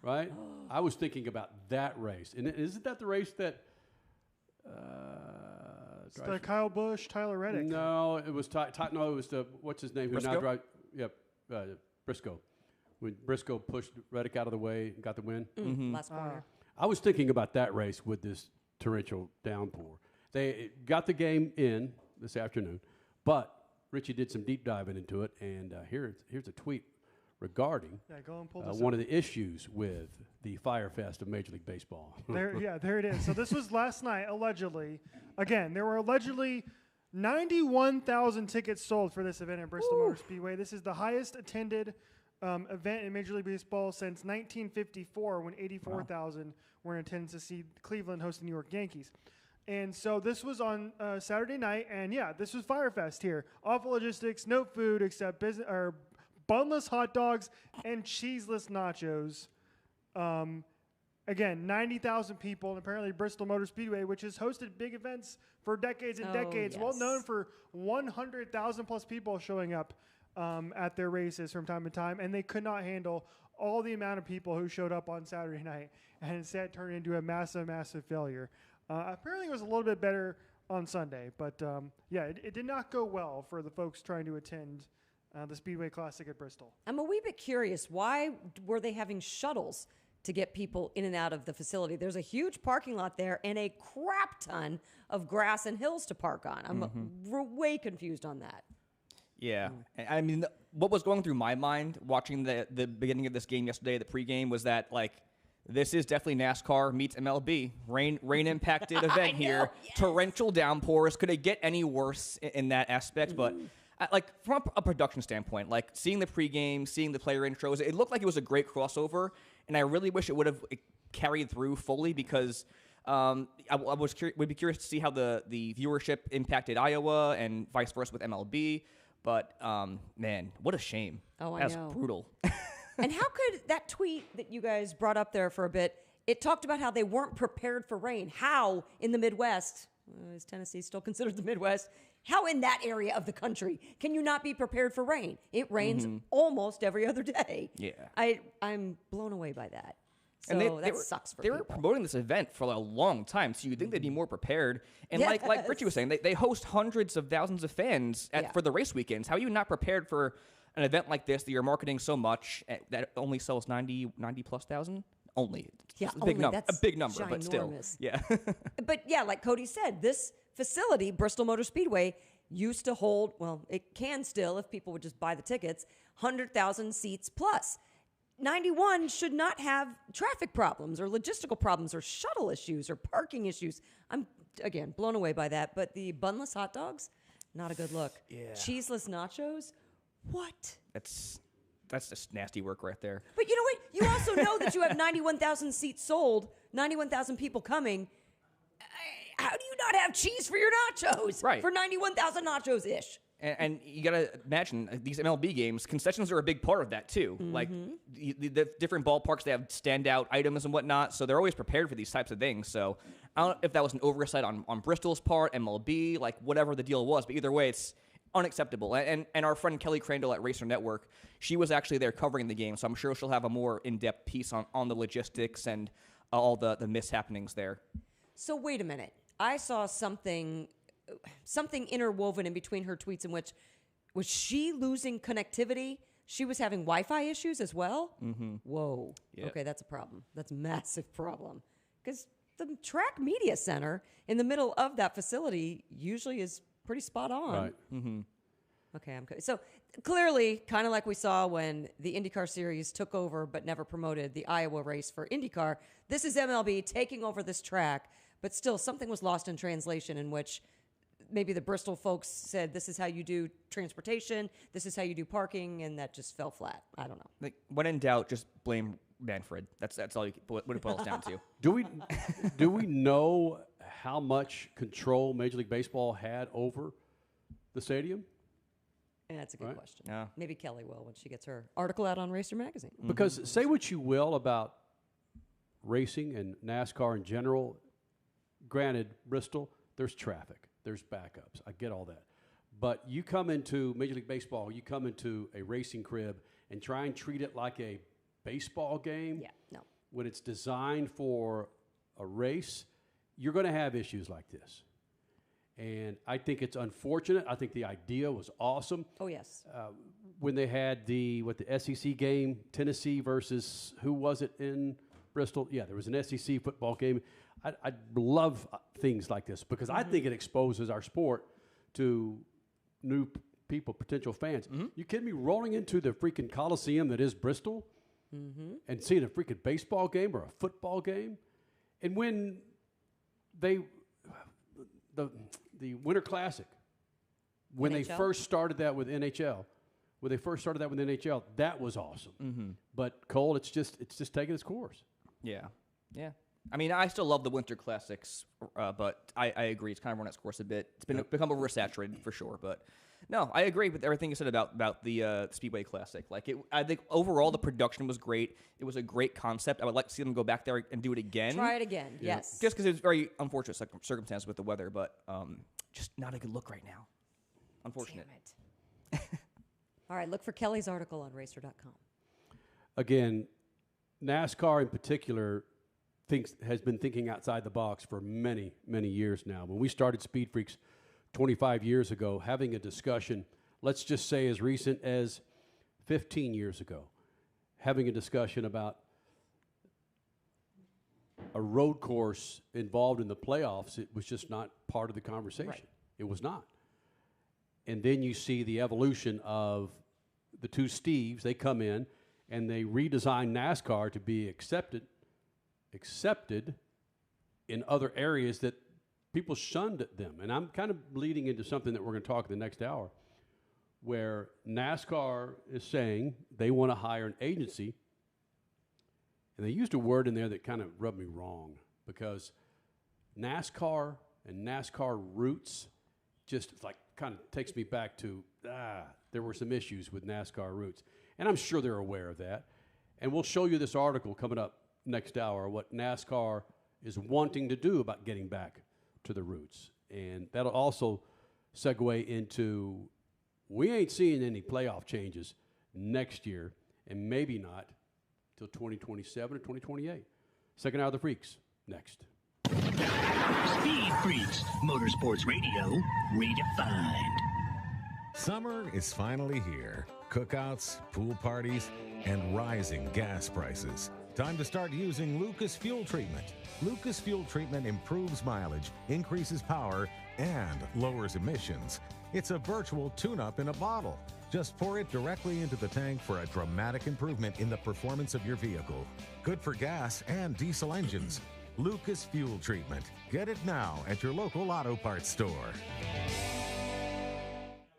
Right? I was thinking about that race. And isn't that the race that... It's the Kyle Busch, Tyler Reddick. No, it was no, it was the what's his name? Briscoe? Who now drive? Yep, Briscoe. When Briscoe pushed Reddick out of the way and got the win. Last corner. I was thinking about that race with this torrential downpour. They got the game in this afternoon, but Richie did some deep diving into it, and here's a tweet regarding go and pull this one up. of the issues with the Fire Fest of Major League Baseball. There it is. So this was last night, allegedly. Again, there were allegedly 91,000 tickets sold for this event at Bristol Motor Speedway. This is the highest attended event in Major League Baseball since 1954, when 84,000 were in attendance to see Cleveland host the New York Yankees. And so this was on Saturday night, and this was Fire Fest here. Awful logistics, no food except bunless hot dogs and cheeseless nachos. Again, 90,000 people, and apparently Bristol Motor Speedway, which has hosted big events for decades and decades, well known for 100,000 plus people showing up at their races from time to time, and they could not handle all the amount of people who showed up on Saturday night, and instead it turned into a massive, massive failure. Apparently it was a little bit better on Sunday, but it did not go well for the folks trying to attend the Speedway Classic at Bristol. I'm a wee bit curious. Why were they having shuttles to get people in and out of the facility? There's a huge parking lot there and a crap ton of grass and hills to park on. I'm way confused on that. Yeah. I mean, what was going through my mind watching the beginning of this game yesterday, the pregame, was that, like, this is definitely NASCAR meets MLB. Rain-impacted event here. Yes. Torrential downpours. Could it get any worse in that aspect? But... from a production standpoint, like seeing the pregame, seeing the player intros, it looked like it was a great crossover, and I really wish it would have carried through fully because would be curious to see how the viewership impacted Iowa and vice versa with MLB. But man, what a shame! Oh, I That's know. brutal. And how could that tweet that you guys brought up there for a bit? It talked about how they weren't prepared for rain. How in the Midwest? Is Tennessee still considered the Midwest? How in that area of the country can you not be prepared for rain? It rains almost every other day. Yeah. I'm blown away by that. So And that sucks for They people. were promoting this event for a long time, so you'd think they'd be more prepared. And like Richie was saying, they host hundreds of thousands of fans for the race weekends. How are you not prepared for an event like this that you're marketing so much that only sells 90 plus thousand? Only. Yeah, It's a big number. A That's big number, but still. ginormous. Yeah. But yeah, like Cody said, this facility, Bristol Motor Speedway, used to hold, well, it can still, if people would just buy the tickets, 100,000 seats plus. 91 should not have traffic problems or logistical problems or shuttle issues or parking issues. I'm, again, blown away by that. But the bunless hot dogs, not a good look. Yeah. Cheeseless nachos, what? That's just nasty work right there. But you know what? You also know that you have 91,000 seats sold, 91,000 people coming. How do you not have cheese for your nachos? Right. For 91,000 nachos-ish. And you got to imagine these MLB games, concessions are a big part of that too. Like the different ballparks, they have standout items and whatnot. So they're always prepared for these types of things. So I don't know if that was an oversight on Bristol's part, MLB, like whatever the deal was. But either way, it's unacceptable. And our friend Kelly Crandall at Racer Network, she was actually there covering the game. So I'm sure she'll have a more in-depth piece on the logistics and all the mishappenings there. So wait a minute. I saw something interwoven in between her tweets in which, was she losing connectivity? She was having Wi-Fi issues as well? Mm-hmm. Whoa. Yep. Okay, that's a problem. That's a massive problem. Because the track media center in the middle of that facility usually is pretty spot on. Right. Mm-hmm. Okay, I'm good. So clearly, kind of like we saw when the IndyCar series took over but never promoted the Iowa race for IndyCar, this is MLB taking over this track, but still something was lost in translation in which maybe the Bristol folks said, this is how you do transportation, this is how you do parking, and that just fell flat. I don't know. Like, when in doubt, just blame Manfred. That's all what it boils down to. Do we know how much control Major League Baseball had over the stadium? Yeah, that's a good question. Yeah. Maybe Kelly will when she gets her article out on Racer Magazine. Because say what you will about racing and NASCAR in general, granted, Bristol, there's traffic, there's backups. I get all that. But you come into Major League Baseball, you come into a racing crib and try and treat it like a baseball game. Yeah, no. When it's designed for a race, you're going to have issues like this. And I think it's unfortunate. I think the idea was awesome. Oh, yes. When they had the SEC game, Tennessee versus, who was it in Bristol? Yeah, there was an SEC football game. I love things like this because I think it exposes our sport to new people, potential fans. You kidding me? Rolling into the freaking Coliseum that is Bristol and seeing a freaking baseball game or a football game. And when the Winter Classic, when they first started that with NHL, that was awesome. But Cole, it's just taking its course. Yeah. I mean, I still love the Winter Classics, but I agree. It's kind of run its course a bit. It's become oversaturated for sure. But no, I agree with everything you said about the Speedway Classic. I think overall the production was great. It was a great concept. I would like to see them go back there and do it again. Try it again, yes. Just because it was very unfortunate circumstances with the weather, but just not a good look right now. Unfortunate. Damn it. All right, look for Kelly's article on Racer.com. Again, NASCAR in particular has been thinking outside the box for many, many years now. When we started Speed Freaks 25 years ago, having a discussion, let's just say as recent as 15 years ago, having a discussion about a road course involved in the playoffs, it was just not part of the conversation. Right. It was not. And then you see the evolution of the two Steves. They come in and they redesign NASCAR to be accepted in other areas that people shunned them. And I'm kind of leading into something that we're going to talk in the next hour, where NASCAR is saying they want to hire an agency. And they used a word in there that kind of rubbed me wrong, because NASCAR and NASCAR roots just kind of takes me back to, there were some issues with NASCAR roots. And I'm sure they're aware of that. And we'll show you this article coming up next hour, what NASCAR is wanting to do about getting back to the roots. And that'll also segue into, we ain't seeing any playoff changes next year, and maybe not till 2027 or 2028. Second hour of the Freaks, next. Speed Freaks, Motorsports Radio, redefined. Summer is finally here. Cookouts, pool parties, and rising gas prices. Time to start using Lucas Fuel Treatment. Lucas Fuel Treatment improves mileage, increases power, and lowers emissions. It's a virtual tune-up in a bottle. Just pour it directly into the tank for a dramatic improvement in the performance of your vehicle. Good for gas and diesel engines. Lucas Fuel Treatment. Get it now at your local auto parts store.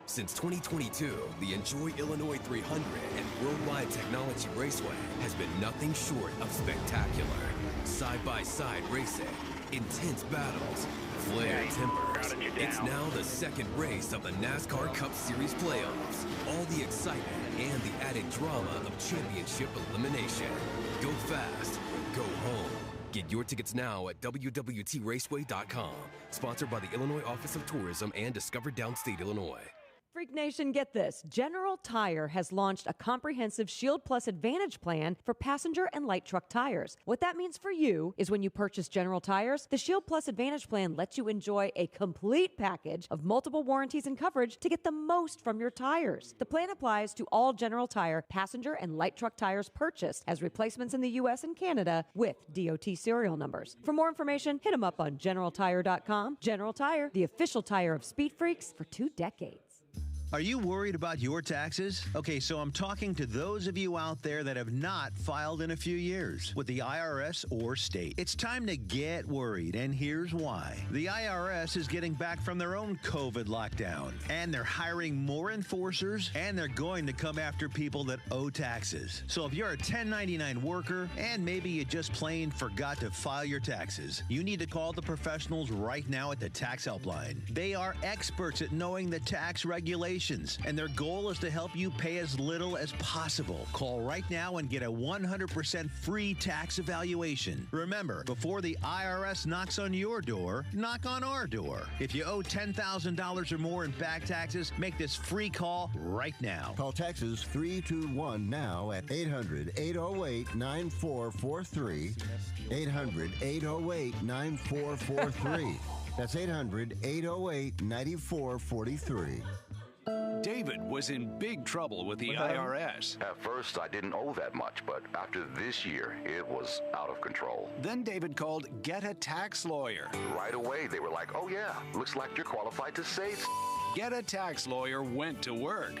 Since 2022, the Enjoy Illinois 300 and Worldwide Technology Raceway has been nothing short of spectacular. Side-by-side racing, intense battles, flared timbers. It's now the second race of the NASCAR Cup Series playoffs. All the excitement and the added drama of championship elimination. Go fast, go home. Get your tickets now at WWTRaceway.com. Sponsored by the Illinois Office of Tourism and Discover Downstate, Illinois. Freak Nation, get this. General Tire has launched a comprehensive Shield Plus Advantage plan for passenger and light truck tires. What that means for you is when you purchase General Tires, the Shield Plus Advantage plan lets you enjoy a complete package of multiple warranties and coverage to get the most from your tires. The plan applies to all General Tire passenger and light truck tires purchased as replacements in the U.S. and Canada with DOT serial numbers. For more information, hit them up on GeneralTire.com. General Tire, the official tire of Speed Freaks for 2 decades. Are you worried about your taxes? Okay, so I'm talking to those of you out there that have not filed in a few years with the IRS or state. It's time to get worried, and here's why. The IRS is getting back from their own COVID lockdown, and they're hiring more enforcers, and they're going to come after people that owe taxes. So if you're a 1099 worker, and maybe you just plain forgot to file your taxes, you need to call the professionals right now at the Tax Helpline. They are experts at knowing the tax regulations evaluations, and their goal is to help you pay as little as possible. Call right now and get a 100% free tax evaluation. Remember, before the IRS knocks on your door, knock on our door. If you owe $10,000 or more in back taxes, make this free call right now. Call Texas 321 now at 800-808-9443. 800-808-9443. That's 800-808-9443. David was in big trouble with the IRS. At first, I didn't owe that much, but after this year, it was out of control. Then David called Get a Tax Lawyer. Right away, they were like, oh yeah, looks like you're qualified to save. Get a Tax Lawyer went to work.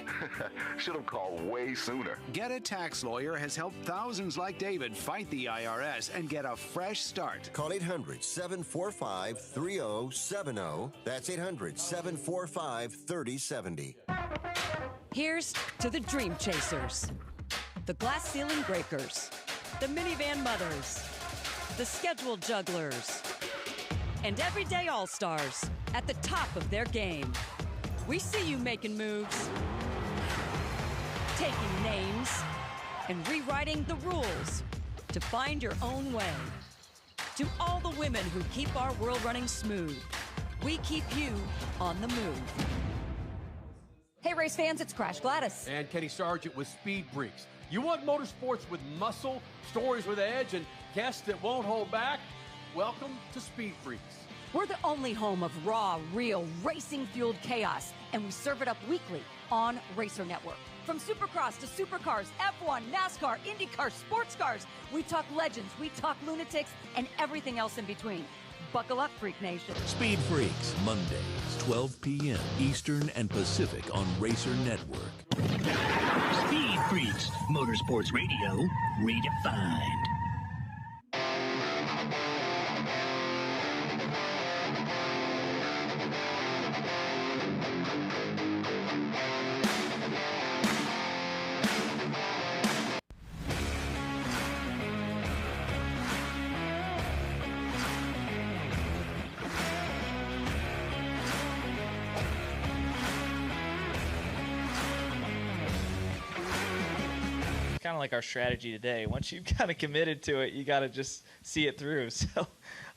Should have called way sooner. Get a Tax Lawyer has helped thousands like David fight the IRS and get a fresh start. Call 800-745-3070. That's 800-745-3070. Here's to the Dream Chasers, the Glass Ceiling Breakers, the Minivan Mothers, the Schedule Jugglers, and everyday All-Stars at the top of their game. We see you making moves, taking names, and rewriting the rules to find your own way. To all the women who keep our world running smooth, we keep you on the move. Hey, race fans, it's Crash Gladys. And Kenny Sargent with SpeedFreaks. You want motorsports with muscle, stories with edge, and guests that won't hold back? Welcome to SpeedFreaks. We're the only home of raw, real, racing-fueled chaos, and we serve it up weekly on Racer Network. From Supercross to Supercars, F1, NASCAR, IndyCar, sports cars, we talk legends, we talk lunatics, and everything else in between. Buckle up, Freak Nation. Speed Freaks, Mondays, 12 p.m. Eastern and Pacific on Racer Network. Speed Freaks, Motorsports Radio, redefined. Kind of like our strategy today. Once you've kind of committed to it, you got to just see it through. So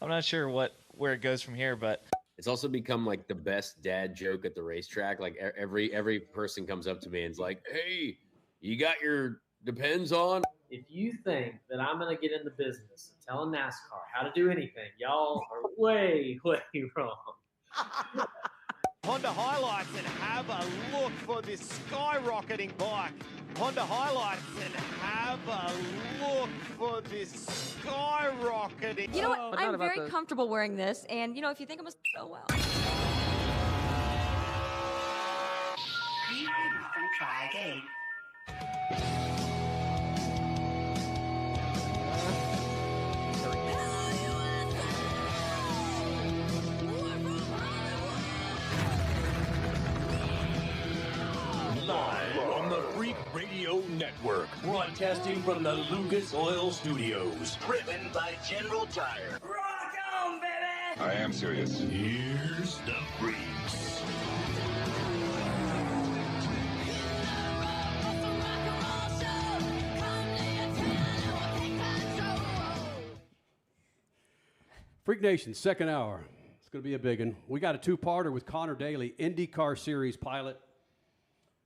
I'm not sure where it goes from here, but it's also become like the best dad joke at the racetrack. Like every person comes up to me and is like, "Hey, you got your Depends on?" If you think that I'm going to get in the business of telling NASCAR how to do anything, y'all are way, way wrong. Honda highlights and have a look for this skyrocketing bike. Honda highlights and have a look for this skyrocketing. You know what? I'm very comfortable wearing this, and you know, if you think I'm a oh well. Try again. Live on the Freak Radio Network, broadcasting from the Lucas Oil Studios. Driven by General Tire. Rock on, baby! I am serious. Here's the Freaks. Freak Nation, second hour. It's going to be a big one. We got a two-parter with Conor Daly, IndyCar Series pilot,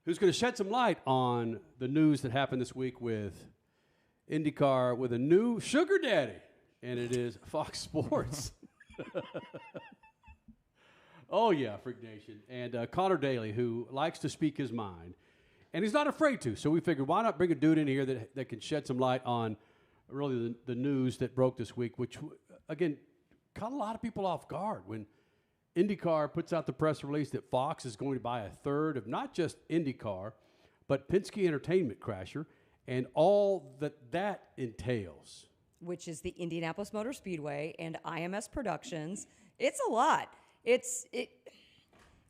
who's going to shed some light on the news that happened this week with IndyCar with a new sugar daddy, and it is Fox Sports. Oh, yeah, Freak Nation. And Conor Daly, who likes to speak his mind, and he's not afraid to. So we figured, why not bring a dude in here that can shed some light on really the news that broke this week, which, again, caught a lot of people off guard when IndyCar puts out the press release that Fox is going to buy a third of not just IndyCar, but Penske Entertainment, Crasher, and all that entails. Which is the Indianapolis Motor Speedway and IMS Productions. It's a lot.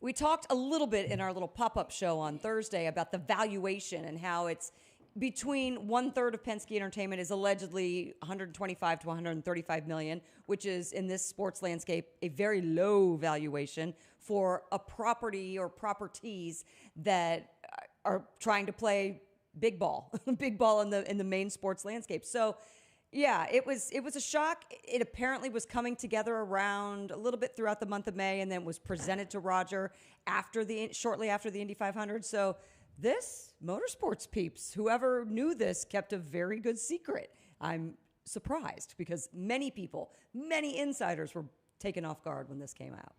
We talked a little bit in our little pop-up show on Thursday about the valuation and how it's between 1/3 of Penske Entertainment is allegedly 125 to 135 million, which is in this sports landscape a very low valuation for a property or properties that are trying to play big ball, big ball in the main sports landscape. So, yeah, it was a shock. It apparently was coming together around a little bit throughout the month of May, and then was presented to Roger shortly after the Indy 500. So this motorsports peeps, whoever knew this, kept a very good secret. I'm surprised because many people, many insiders were taken off guard when this came out.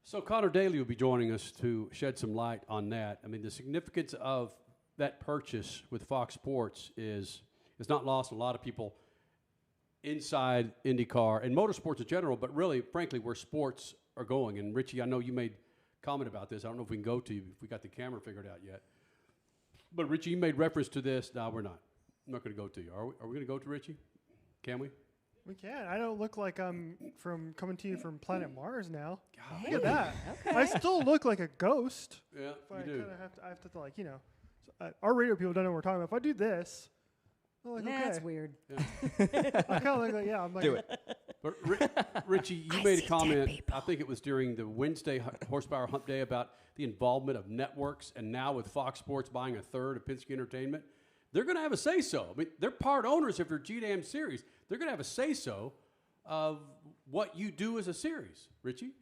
So Conor Daly will be joining us to shed some light on that. I mean, the significance of that purchase with Fox Sports is not lost on a lot of people inside IndyCar and motorsports in general, but really, frankly, where sports are going. And Richie, I know you made comment about this. I don't know if we can go to you if we got the camera figured out yet. But Richie, you made reference to this. No, we're not. I'm not going to go to you. Are we going to go to Richie? Can we? We can. I don't look like I'm coming to you from planet Mars now. God, look at that. Okay. I still look like a ghost. Yeah, but you do. I have to like, our radio people don't know what we're talking about. If I do this, they're like, okay. That's weird. Yeah. I kind of look like, I'm like, do it. But Richie, you made a comment, I think it was during the Wednesday Horsepower Hump Day, about the involvement of networks, and now with Fox Sports buying 1/3 of Penske Entertainment, they're going to have a say-so. I mean, they're part owners of your GDAM series. They're going to have a say-so of what you do as a series, Richie.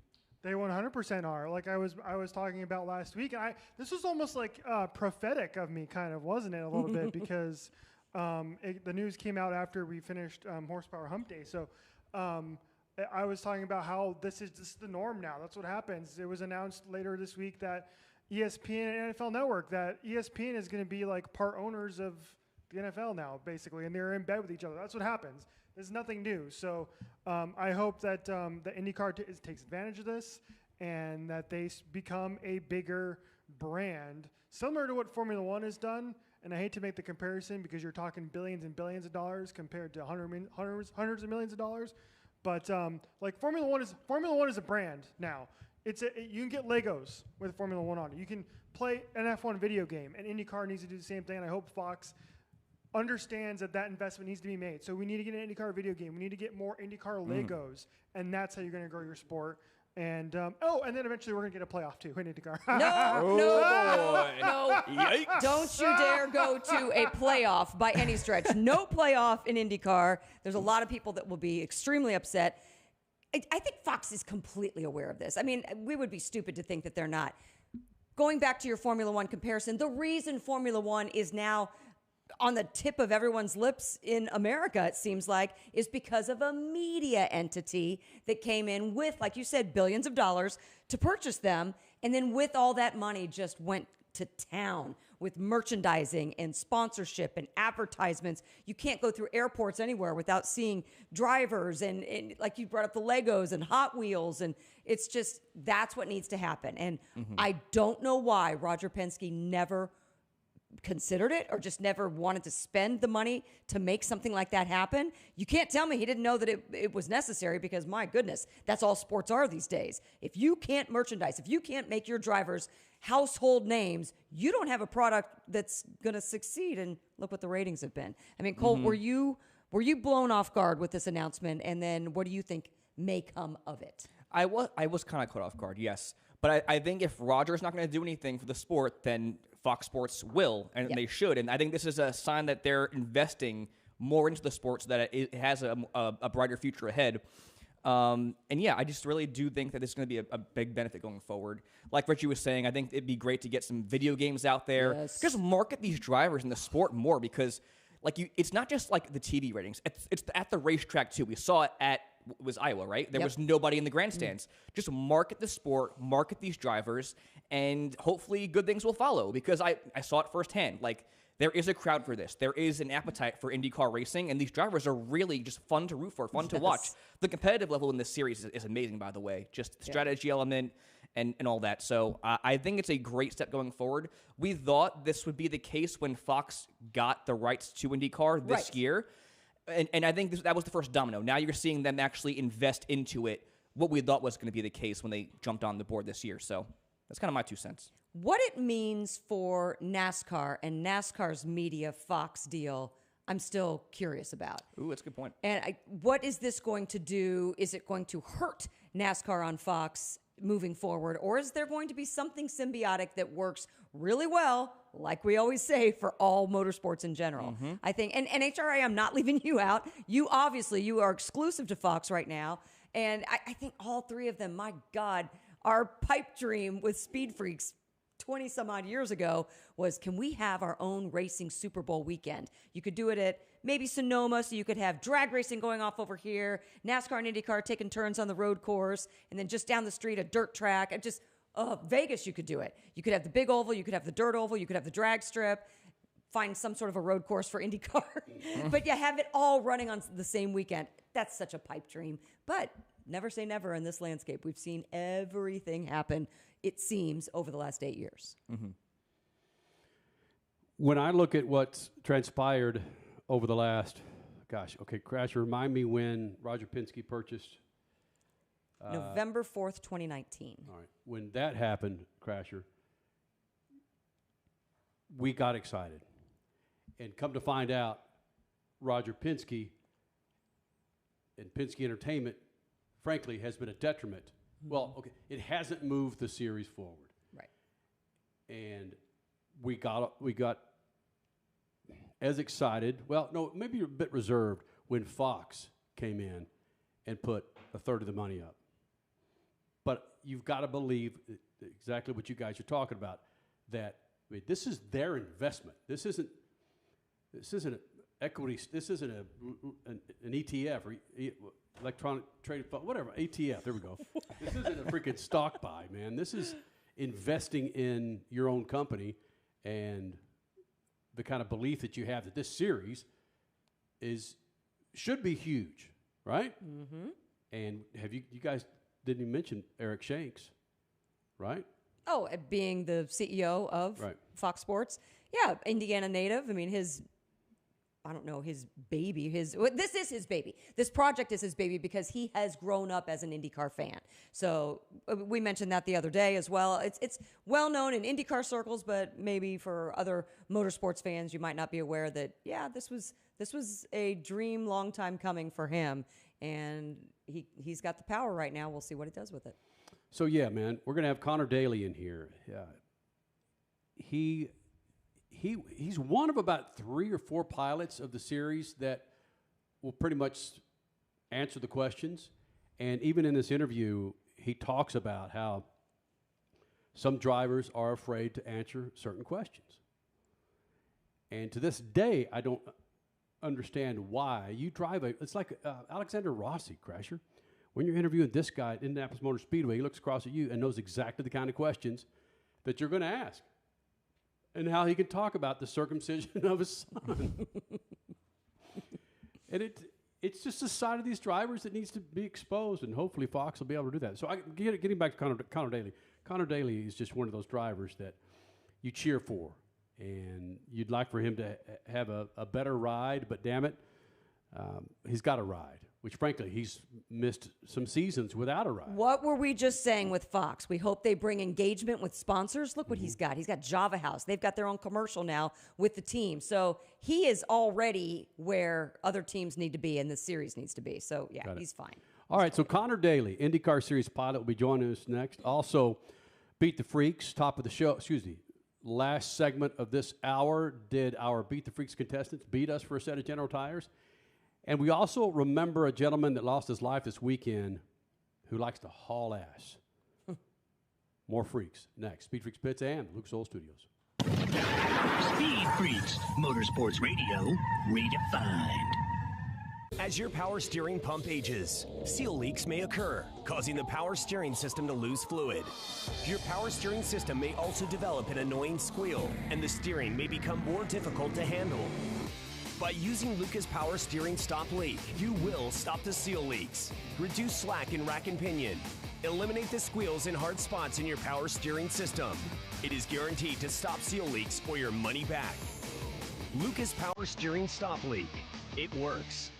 They 100% are. Like I was talking about last week, and this was almost like prophetic of me, kind of, wasn't it, a little bit, because the news came out after we finished Horsepower Hump Day. So I was talking about how this is the norm now. That's what happens. It was announced later this week that ESPN and NFL Network, that ESPN is going to be like part owners of the NFL now, basically, and they're in bed with each other. That's what happens. There's nothing new. So I hope that the IndyCar takes advantage of this, and that they become a bigger brand, similar to what Formula One has done. And I hate to make the comparison because you're talking billions and billions of dollars compared to hundreds of millions of dollars. But like Formula One is a brand now. You can get Legos with Formula One on it. You can play an F1 video game, and IndyCar needs to do the same thing. And I hope Fox understands that investment needs to be made. So we need to get an IndyCar video game. We need to get more IndyCar Legos, and that's how you're going to grow your sport. And and then eventually we're going to get a playoff too in IndyCar. No. Yikes. Don't you dare go to a playoff by any stretch. No playoff in IndyCar. There's a lot of people that will be extremely upset. I think Fox is completely aware of this. I mean, we would be stupid to think that they're not. Going back to your Formula One comparison, the reason Formula One is now on the tip of everyone's lips in America, it seems like, is because of a media entity that came in with, like you said, billions of dollars to purchase them. And then with all that money just went to town with merchandising and sponsorship and advertisements. You can't go through airports anywhere without seeing drivers and like you brought up, the Legos and Hot Wheels. And it's just, that's what needs to happen. And I don't know why Roger Penske never considered it or just never wanted to spend the money to make something like that happen. You can't tell me he didn't know that it was necessary, because my goodness, that's all sports are these days. If you can't merchandise, if you can't make your drivers household names, you don't have a product that's going to succeed. And look what the ratings have been. I mean, Cole, were you blown off guard with this announcement? And then what do you think may come of it? I was kind of caught off guard, yes. But I think if Roger's not going to do anything for the sport, then Fox Sports will, and they should. And I think this is a sign that they're investing more into the sport so that it has a brighter future ahead. And yeah, I just really do think that this is going to be a big benefit going forward. Like Richie was saying, I think it'd be great to get some video games out there. Yes. Just market these drivers in the sport more, because it's not just like the TV ratings. It's at the racetrack too. We saw it was Iowa, right? There was nobody in the grandstands. Just market the sport, market these drivers, and hopefully good things will follow, because I saw it firsthand. Like, there is a crowd for this. There is an appetite for IndyCar racing, and these drivers are really just fun to root for, fun to watch. The competitive level in this series is amazing, by the way. Just the strategy element and all that. So I think it's a great step going forward. We thought this would be the case when Fox got the rights to IndyCar this year. And I think that was the first domino. Now you're seeing them actually invest into it, what we thought was going to be the case when they jumped on the board this year. So that's kind of my 2 cents. What it means for NASCAR and NASCAR's media Fox deal, I'm still curious about. Ooh, that's a good point. And what is this going to do? Is it going to hurt NASCAR on Fox moving forward? Or is there going to be something symbiotic that works really well, like we always say, for all motorsports in general? I think, and HRA, I'm not leaving you out. You are exclusive to Fox right now. And I think all three of them, my God, our pipe dream with Speed Freaks 20 some odd years ago was, can we have our own racing Super Bowl weekend? You could do it at maybe Sonoma, so you could have drag racing going off over here, NASCAR and IndyCar taking turns on the road course, and then just down the street, a dirt track. And just, Vegas, you could do it. You could have the big oval, you could have the dirt oval, you could have the drag strip, find some sort of a road course for IndyCar. But yeah, have it all running on the same weekend. That's such a pipe dream. But never say never in this landscape. We've seen everything happen, it seems, over the last 8 years. When I look at what's transpired over the last, Crash, remind me when Roger Penske purchased. November 4th, 2019. All right. When that happened, Crasher, we got excited. And come to find out, Roger Penske and Penske Entertainment, frankly, has been a detriment. Well, okay, it hasn't moved the series forward. Right. And we got as excited, well, no, maybe a bit reserved, when Fox came in and put a third of the money up. But you've got to believe exactly what you guys are talking about, that this is their investment. This isn't equity. This isn't an ETF or electronic trading fund, whatever, ETF. There we go. This isn't a freaking stock buy, man. This is investing in your own company and the kind of belief that you have that this series should be huge, right? And have you guys didn't even mention Eric Shanks, right? Oh, being the CEO of Fox Sports. Yeah, Indiana native. I mean, his baby. This is his baby. This project is his baby because he has grown up as an IndyCar fan. So we mentioned that the other day as well. It's well known in IndyCar circles, but maybe for other motorsports fans, you might not be aware that, yeah, this was a dream long time coming for him. And he's got the power right now. We'll see what he does with it. So, yeah, man, we're going to have Conor Daly in here. He's one of about 3 or 4 pilots of the series that will pretty much answer the questions. And even in this interview, he talks about how some drivers are afraid to answer certain questions. And to this day, I don't understand why you drive it's like Alexander Rossi, Crasher. When you're interviewing this guy at Indianapolis Motor Speedway, he looks across at you and knows exactly the kind of questions that you're going to ask. And how he can talk about the circumcision of his son. And it's just a side of these drivers that needs to be exposed, and hopefully Fox will be able to do that. So getting back to Conor Daly. Conor Daly is just one of those drivers that you cheer for, and you'd like for him to have a better ride, but damn it, he's got a ride, which frankly he's missed some seasons without a ride. What were we just saying with Fox? We hope they bring engagement with sponsors. Look what he's got. He's got Java House. They've got their own commercial now with the team. So he is already where other teams need to be and the series needs to be. So, yeah, he's fine. All right, so Conor Daly, IndyCar Series pilot, will be joining us next. Also, Beat the Freaks, top of the show, last segment of this hour, did our Beat the Freaks contestants beat us for a set of General Tires? And we also remember a gentleman that lost his life this weekend who likes to haul ass. More freaks next. Speed Freaks Pits and Lucas Oil Studios. Speed Freaks, Motorsports Radio, redefined. As your power steering pump ages, seal leaks may occur, causing the power steering system to lose fluid. Your power steering system may also develop an annoying squeal, and the steering may become more difficult to handle. By using Lucas Power Steering Stop Leak, you will stop the seal leaks, reduce slack in rack and pinion, eliminate the squeals and hard spots in your power steering system. It is guaranteed to stop seal leaks or your money back. Lucas Power Steering Stop Leak. It works.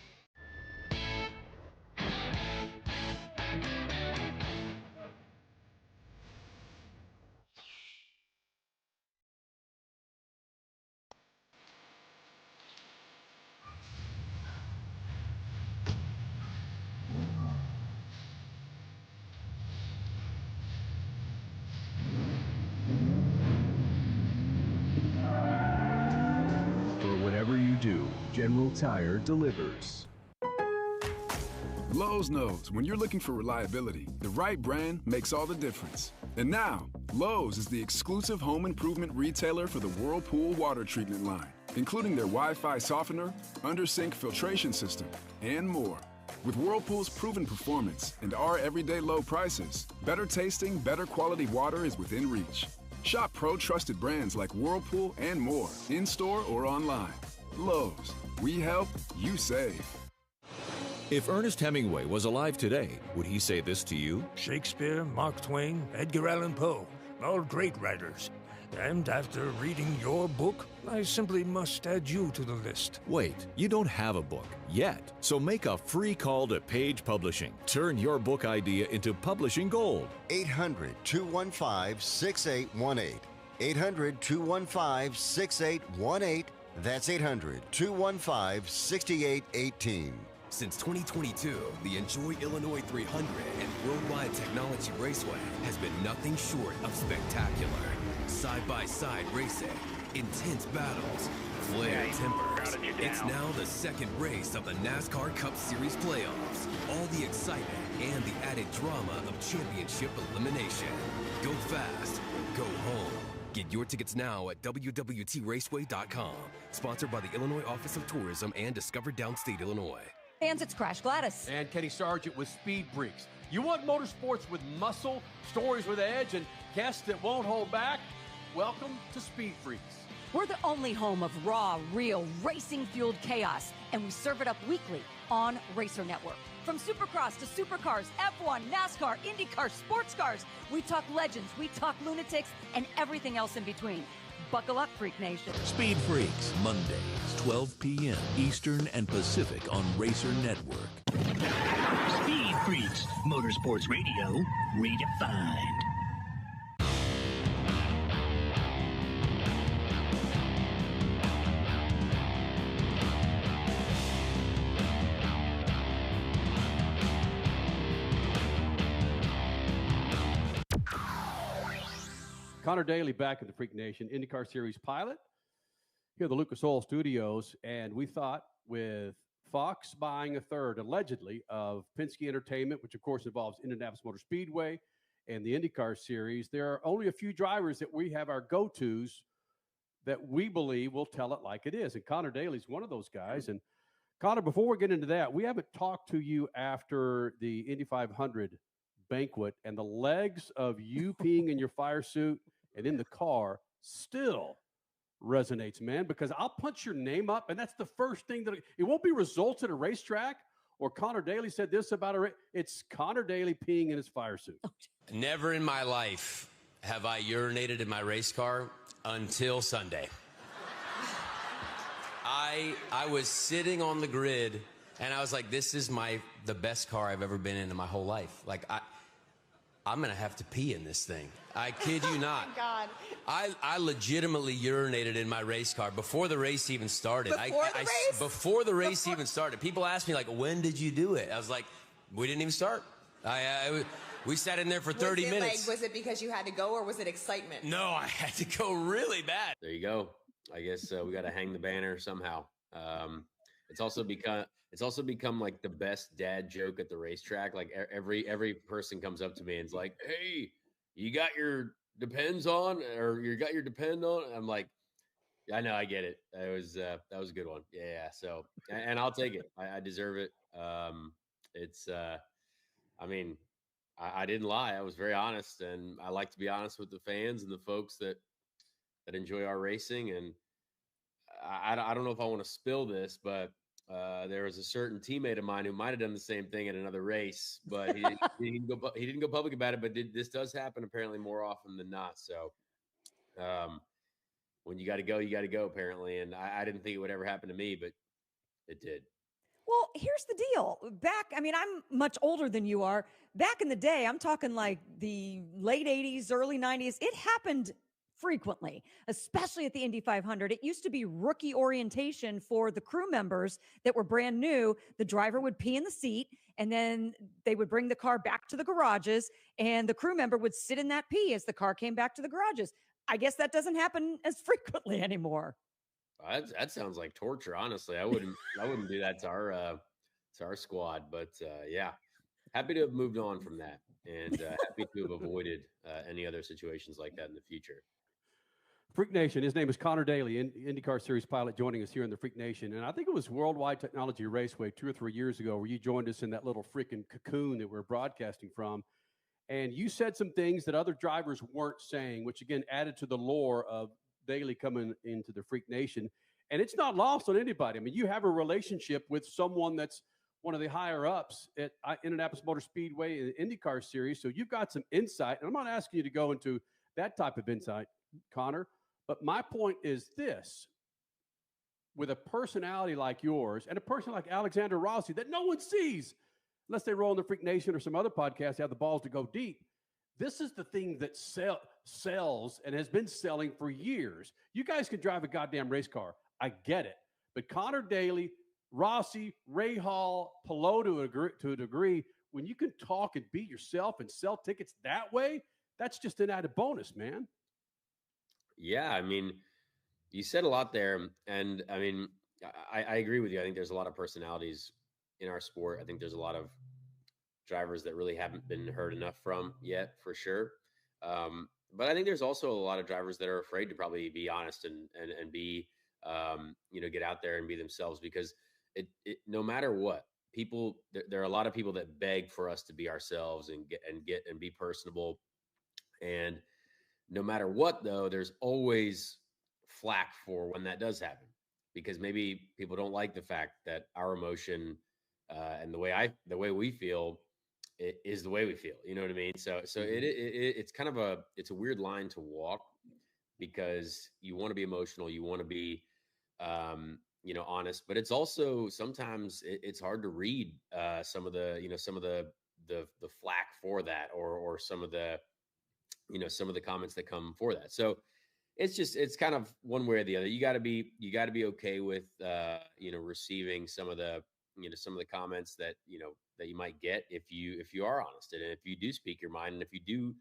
General Tire delivers. Lowe's knows when you're looking for reliability, the right brand makes all the difference. And now, Lowe's is the exclusive home improvement retailer for the Whirlpool water treatment line, including their Wi-Fi softener, under-sink filtration system, and more. With Whirlpool's proven performance and our everyday low prices, better tasting, better quality water is within reach. Shop pro-trusted brands like Whirlpool and more, in-store or online. Lowe's, we help, you save. If Ernest Hemingway was alive today, would he say this to you? Shakespeare, Mark Twain, Edgar Allan Poe, all great writers. And after reading your book, I simply must add you to the list. Wait, you don't have a book yet. So make a free call to Page Publishing. Turn your book idea into publishing gold. 800-215-6818. 800-215-6818. That's 800-215-6818. Since 2022, the Enjoy Illinois 300 and Worldwide Technology Raceway has been nothing short of spectacular. Side-by-side racing, intense battles, flared tempers. It's now the second race of the NASCAR Cup Series playoffs. All the excitement and the added drama of championship elimination. Go fast, go home. Get your tickets now at WWTRaceway.com. Sponsored by the Illinois Office of Tourism and Discover Downstate, Illinois. Fans, it's Crash Gladys. And Kenny Sargent with SpeedFreaks. You want motorsports with muscle, stories with edge, and guests that won't hold back? Welcome to SpeedFreaks. We're the only home of raw, real, racing-fueled chaos, and we serve it up weekly on Racer Network. From Supercross to Supercars, F1, NASCAR, IndyCar, sports cars, we talk legends, we talk lunatics, and everything else in between. Buckle up, Freak Nation. Speed Freaks, Mondays, 12 p.m. Eastern and Pacific on Racer Network. Speed Freaks, Motorsports Radio, redefined. Conor Daly back in the Freak Nation, IndyCar Series pilot here at the Lucas Oil Studios. And we thought with Fox buying a third, allegedly, of Penske Entertainment, which of course involves Indianapolis Motor Speedway and the IndyCar Series, there are only a few drivers that we have our go-tos that we believe will tell it like it is. And Conor Daly's one of those guys. And Conor, before we get into that, we haven't talked to you after the Indy 500 banquet, and the legs of you peeing in your fire suit and in the car still resonates, man, because I'll punch your name up, and that's the first thing that it won't be results at a racetrack or Conor Daly said this about it's Conor Daly peeing in his fire suit. Never in my life have I urinated in my race car until Sunday. I was sitting on the grid and I was like, this is the best car I've ever been in my whole life. Like I'm gonna have to pee in this thing. I kid you not. Oh my God. I legitimately urinated in my race car before the race even started. Before the race? Even started. People asked me, like, when did you do it? I was like, we didn't even start. We sat in there for 30 minutes. Was it because you had to go, or was it excitement? No, I had to go really bad. There you go. I guess we got to hang the banner somehow. It's also become like the best dad joke at the racetrack. Like every person comes up to me and is like, "Hey, you got your Depends on, or you got your Depend on?" I'm like, I know, I get it. That was a good one. Yeah. So, and I'll take it. I deserve it. I mean, I didn't lie. I was very honest, and I like to be honest with the fans and the folks that enjoy our racing. And I don't know if I want to spill this, but there was a certain teammate of mine who might have done the same thing at another race, but he didn't go public about it. But this does happen apparently more often than not. So when you got to go, you got to go apparently. And I didn't think it would ever happen to me, but it did. Well, here's the deal. I'm much older than you are. Back in the day, I'm talking like the late 80s, early 90s. It happened frequently, especially at the Indy 500. It used to be rookie orientation for the crew members that were brand new. The driver would pee in the seat, and then they would bring the car back to the garages, and the crew member would sit in that pee as the car came back to the garages. I guess that doesn't happen as frequently anymore. That sounds like torture. Honestly, I wouldn't do that to our squad. But yeah, happy to have moved on from that, and happy to have avoided any other situations like that in the future. Freak Nation, his name is Conor Daly, IndyCar Series pilot, joining us here in the Freak Nation. And I think it was Worldwide Technology Raceway 2 or 3 years ago where you joined us in that little freaking cocoon that we're broadcasting from. And you said some things that other drivers weren't saying, which again added to the lore of Daly coming into the Freak Nation. And it's not lost on anybody. I mean, you have a relationship with someone that's one of the higher ups at Indianapolis Motor Speedway in the IndyCar Series. So you've got some insight. And I'm not asking you to go into that type of insight, Conor. But my point is this: with a personality like yours and a person like Alexander Rossi that no one sees, unless they roll in the Freak Nation or some other podcast, have the balls to go deep. This is the thing that sells and has been selling for years. You guys can drive a goddamn race car. I get it. But Conor Daly, Rossi, Ray Hall, Pelot to a degree, when you can talk and be yourself and sell tickets that way, that's just an added bonus, man. Yeah, I mean, you said a lot there, and I mean, I agree with you. I think there's a lot of personalities in our sport. I think there's a lot of drivers that really haven't been heard enough from yet, for sure. But I think there's also a lot of drivers that are afraid to probably be honest and be, get out there and be themselves, because it no matter what, there are a lot of people that beg for us to be ourselves and be personable. And no matter what, though, there's always flack for when that does happen, because maybe people don't like the fact that our emotion and the way we feel is the way we feel. You know what I mean? So it's kind of it's a weird line to walk, because you want to be emotional, you want to be honest, but it's also sometimes it's hard to read some of the flack for that, or some of the comments that come for that. So it's kind of one way or the other. You got to be okay with receiving some of the comments that that you might get if you are honest, and if you do speak your mind, and if you do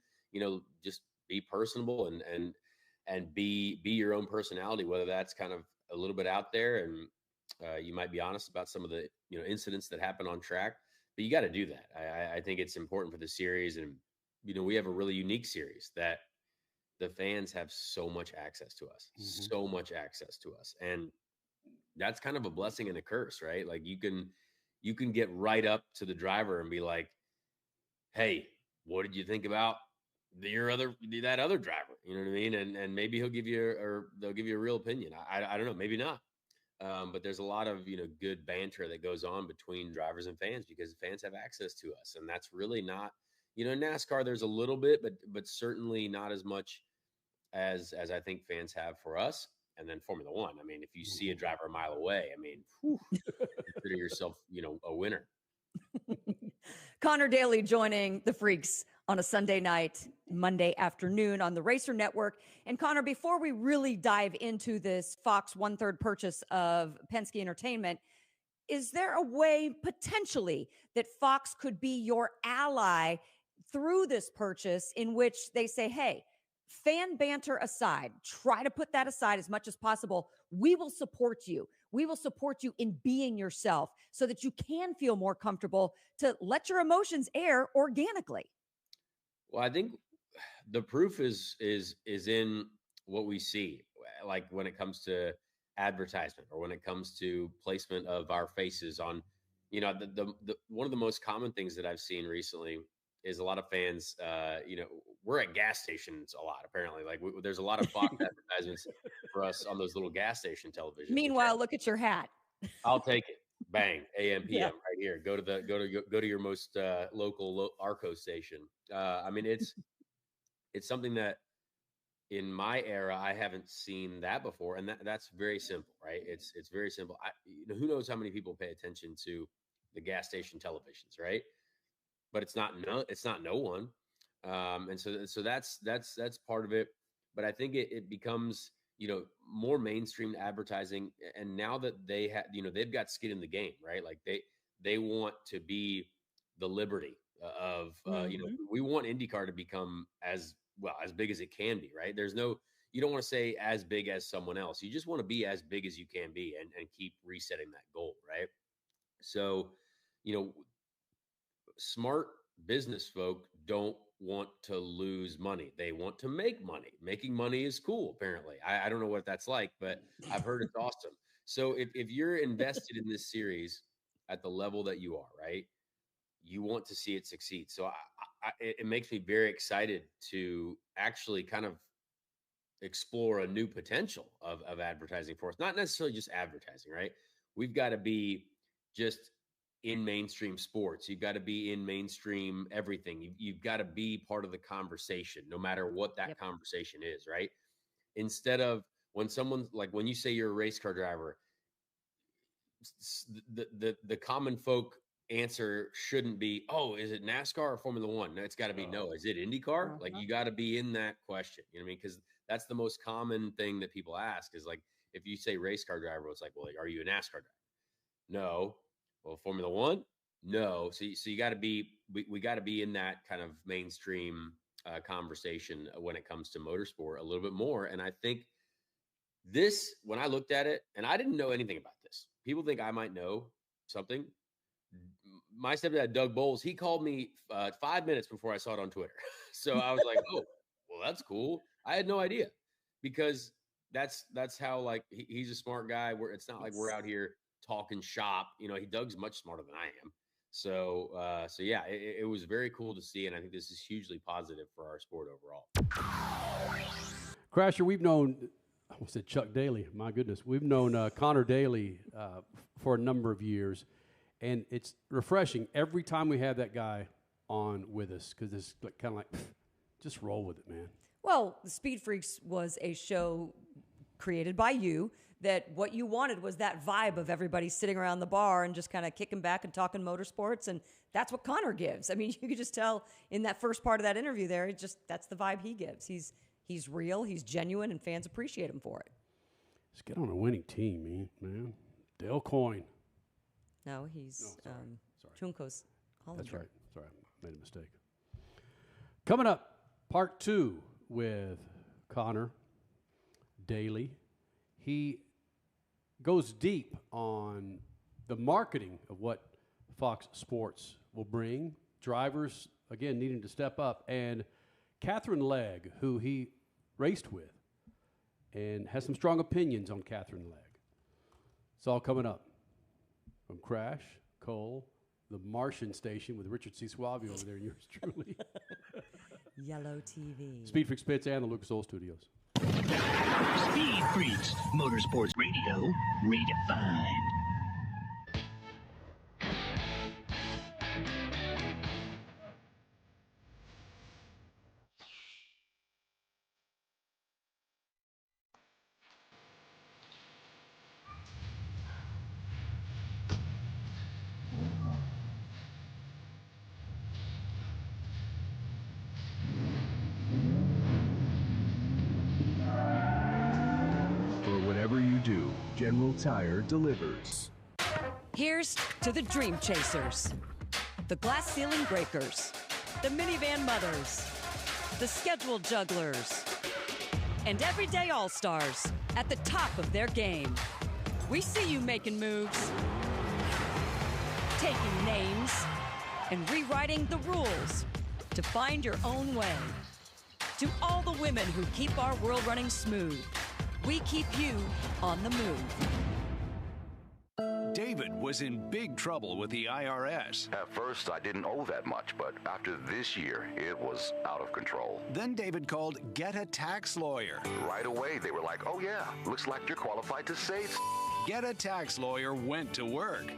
just be personable and be your own personality, whether that's kind of a little bit out there, and you might be honest about some of the incidents that happen on track, but you got to do that. I think it's important for the series, and we have a really unique series that the fans have so much access to us, and that's kind of a blessing and a curse, right? Like you can get right up to the driver and be like, "Hey, what did you think about that other driver?" You know what I mean? And maybe they'll give you a real opinion. I don't know, maybe not. But there's a lot of good banter that goes on between drivers and fans, because fans have access to us, and that's really not NASCAR. There's a little bit, but certainly not as much as I think fans have for us. And then Formula One, I mean, if you see a driver a mile away, I mean, consider yourself, a winner. Conor Daly joining the Freaks on a Sunday night, Monday afternoon on the Racer Network. And Conor, before we really dive into this Fox 1/3 purchase of Penske Entertainment, is there a way potentially that Fox could be your ally through this purchase, in which they say, hey, fan banter aside, try to put that aside as much as possible. We will support you. We will support you in being yourself, so that you can feel more comfortable to let your emotions air organically. Well, I think the proof is in what we see, like when it comes to advertisement, or when it comes to placement of our faces on, the one of the most common things that I've seen recently is a lot of fans, we're at gas stations a lot, apparently. Like there's a lot of Fox advertisements for us on those little gas station televisions. Meanwhile, look at your hat. I'll take it. Bang, AM, PM, right here. Go to your most local Arco station. I mean, it's something that in my era I haven't seen that before, and that's very simple, right? It's very simple. Who knows how many people pay attention to the gas station televisions, right? But it's not no one. And so that's part of it. But I think it becomes, more mainstream advertising. And now that they have, they've got skin in the game, right? Like they want to be the Liberty of, we want IndyCar to become as big as it can be, right? There's no, you don't want to say as big as someone else. You just want to be as big as you can be and keep resetting that goal, right? So, smart business folk don't want to lose money. They want to make money. Making money is cool, apparently. I don't know what that's like, but I've heard it's awesome. So if you're invested in this series at the level that you are, right, you want to see it succeed. So it makes me very excited to actually kind of explore a new potential of advertising for us. Not necessarily just advertising, right? We've got to be just in mainstream sports. You've got to be in mainstream everything. You've got to be part of the conversation, no matter what that conversation is, right? Instead of when someone's like, when you say you're a race car driver, the common folk answer shouldn't be, oh, is it NASCAR or Formula One? No, it's got to be no. Is it IndyCar? Like, you got to be in that question. You know what I mean? Because that's the most common thing that people ask is like, if you say race car driver, it's like, well, are you a NASCAR driver? No. Well, Formula One? No. So you got to be, we got to be in that kind of mainstream conversation when it comes to motorsport a little bit more. And I think this, when I looked at it, and I didn't know anything about this. People think I might know something. My stepdad, Doug Bowles, he called me 5 minutes before I saw it on Twitter. So I was like, oh, well, that's cool. I had no idea, because that's how, like, he's a smart guy. It's not like we're out here talking shop. Doug's much smarter than I am. So yeah, it was very cool to see. And I think this is hugely positive for our sport overall. Crasher, we've known, I almost said Chuck Daly. My goodness. We've known Conor Daly for a number of years. And it's refreshing every time we have that guy on with us, because it's kind of like, just roll with it, man. Well, the Speed Freaks was a show created by you that what you wanted was that vibe of everybody sitting around the bar and just kind of kicking back and talking motorsports. And that's what Conor gives. I mean, you could just tell in that first part of that interview there, that's the vibe he gives. He's real, he's genuine, and fans appreciate him for it. Let's get on a winning team, man. Dale Coyne. No, he's Chunko's Hollinger. That's right. Sorry, I made a mistake. Coming up, part 2 with Conor Daly. He goes deep on the marketing of what Fox Sports will bring. Drivers, again, needing to step up. And Catherine Legg, who he raced with, and has some strong opinions on Catherine Legg. It's all coming up. From Crash, Cole, the Martian Station with Richard C. Suave over there, and yours truly. Yellow TV. Speed Freaks Pits and the Lucas Oil Studios. Speed Freaks, Motorsports Radio, redefined. General Tire delivers. Here's to the Dream Chasers, the Glass Ceiling Breakers, the Minivan Mothers, the Schedule Jugglers, and everyday All-Stars at the top of their game. We see you making moves, taking names, and rewriting the rules to find your own way. To all the women who keep our world running smooth, we keep you on the move. David was in big trouble with the IRS. At first, I didn't owe that much, but after this year, it was out of control. Then David called Get a Tax Lawyer. Right away, they were like, oh yeah, looks like you're qualified to save. Get a Tax Lawyer went to work.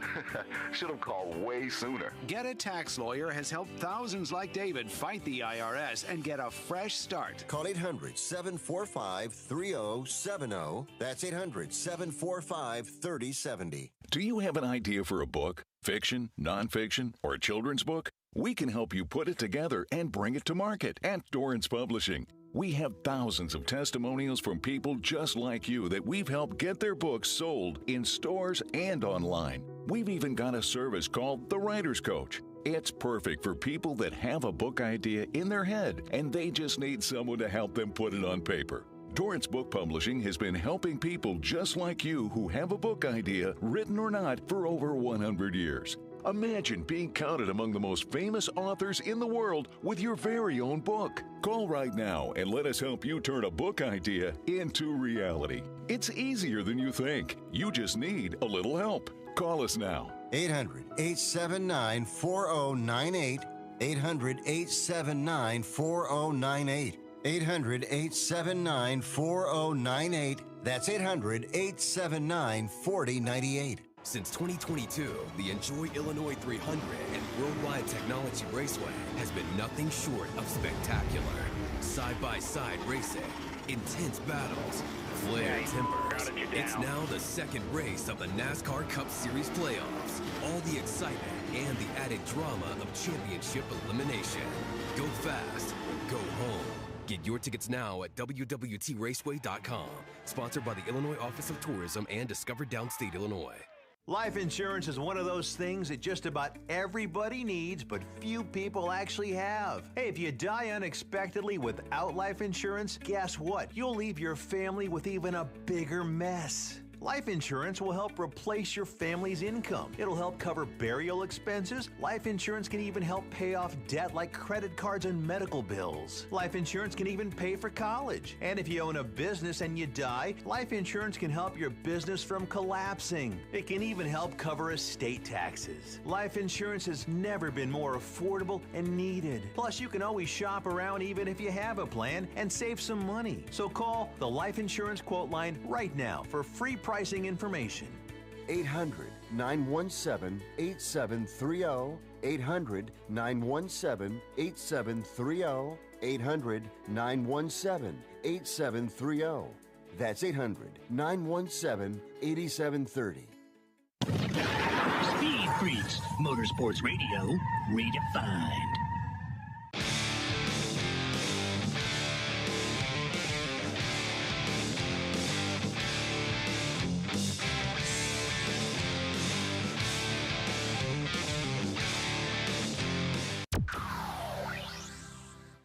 Should have called way sooner. Get a Tax Lawyer has helped thousands like David fight the IRS and get a fresh start. Call 800-745-3070. That's 800-745-3070. Do you have an idea for a book, fiction, nonfiction, or a children's book? We can help you put it together and bring it to market at Dorrance Publishing. We have thousands of testimonials from people just like you that we've helped get their books sold in stores and online. We've even got a service called The Writer's Coach. It's perfect for people that have a book idea in their head and they just need someone to help them put it on paper. Torrance Book Publishing has been helping people just like you who have a book idea, written or not, for over 100 years. Imagine being counted among the most famous authors in the world with your very own book. Call right now and let us help you turn a book idea into reality. It's easier than you think. You just need a little help. Call us now. 800-879-4098. 800-879-4098. 800-879-4098. That's 800-879-4098. Since 2022, the Enjoy Illinois 300 and Worldwide Technology Raceway has been nothing short of spectacular. Side-by-side racing, intense battles, flared tempers. It's now the second race of the NASCAR Cup Series playoffs. All the excitement and the added drama of championship elimination. Go fast or go home. Get your tickets now at WWTRaceway.com. Sponsored by the Illinois Office of Tourism and Discover Downstate Illinois. Life insurance is one of those things that just about everybody needs, but few people actually have. Hey, if you die unexpectedly without life insurance, guess what? You'll leave your family with even a bigger mess. Life insurance will help replace your family's income. It'll help cover burial expenses. Life insurance can even help pay off debt like credit cards and medical bills. Life insurance can even pay for college. And if you own a business and you die, life insurance can help your business from collapsing. It can even help cover estate taxes. Life insurance has never been more affordable and needed. Plus, you can always shop around even if you have a plan and save some money. So call the Life Insurance Quote Line right now for free pricing information. 800-917-8730. 800-917-8730. 800-917-8730. That's 800-917-8730. Speed Freaks, Motorsports Radio, redefined.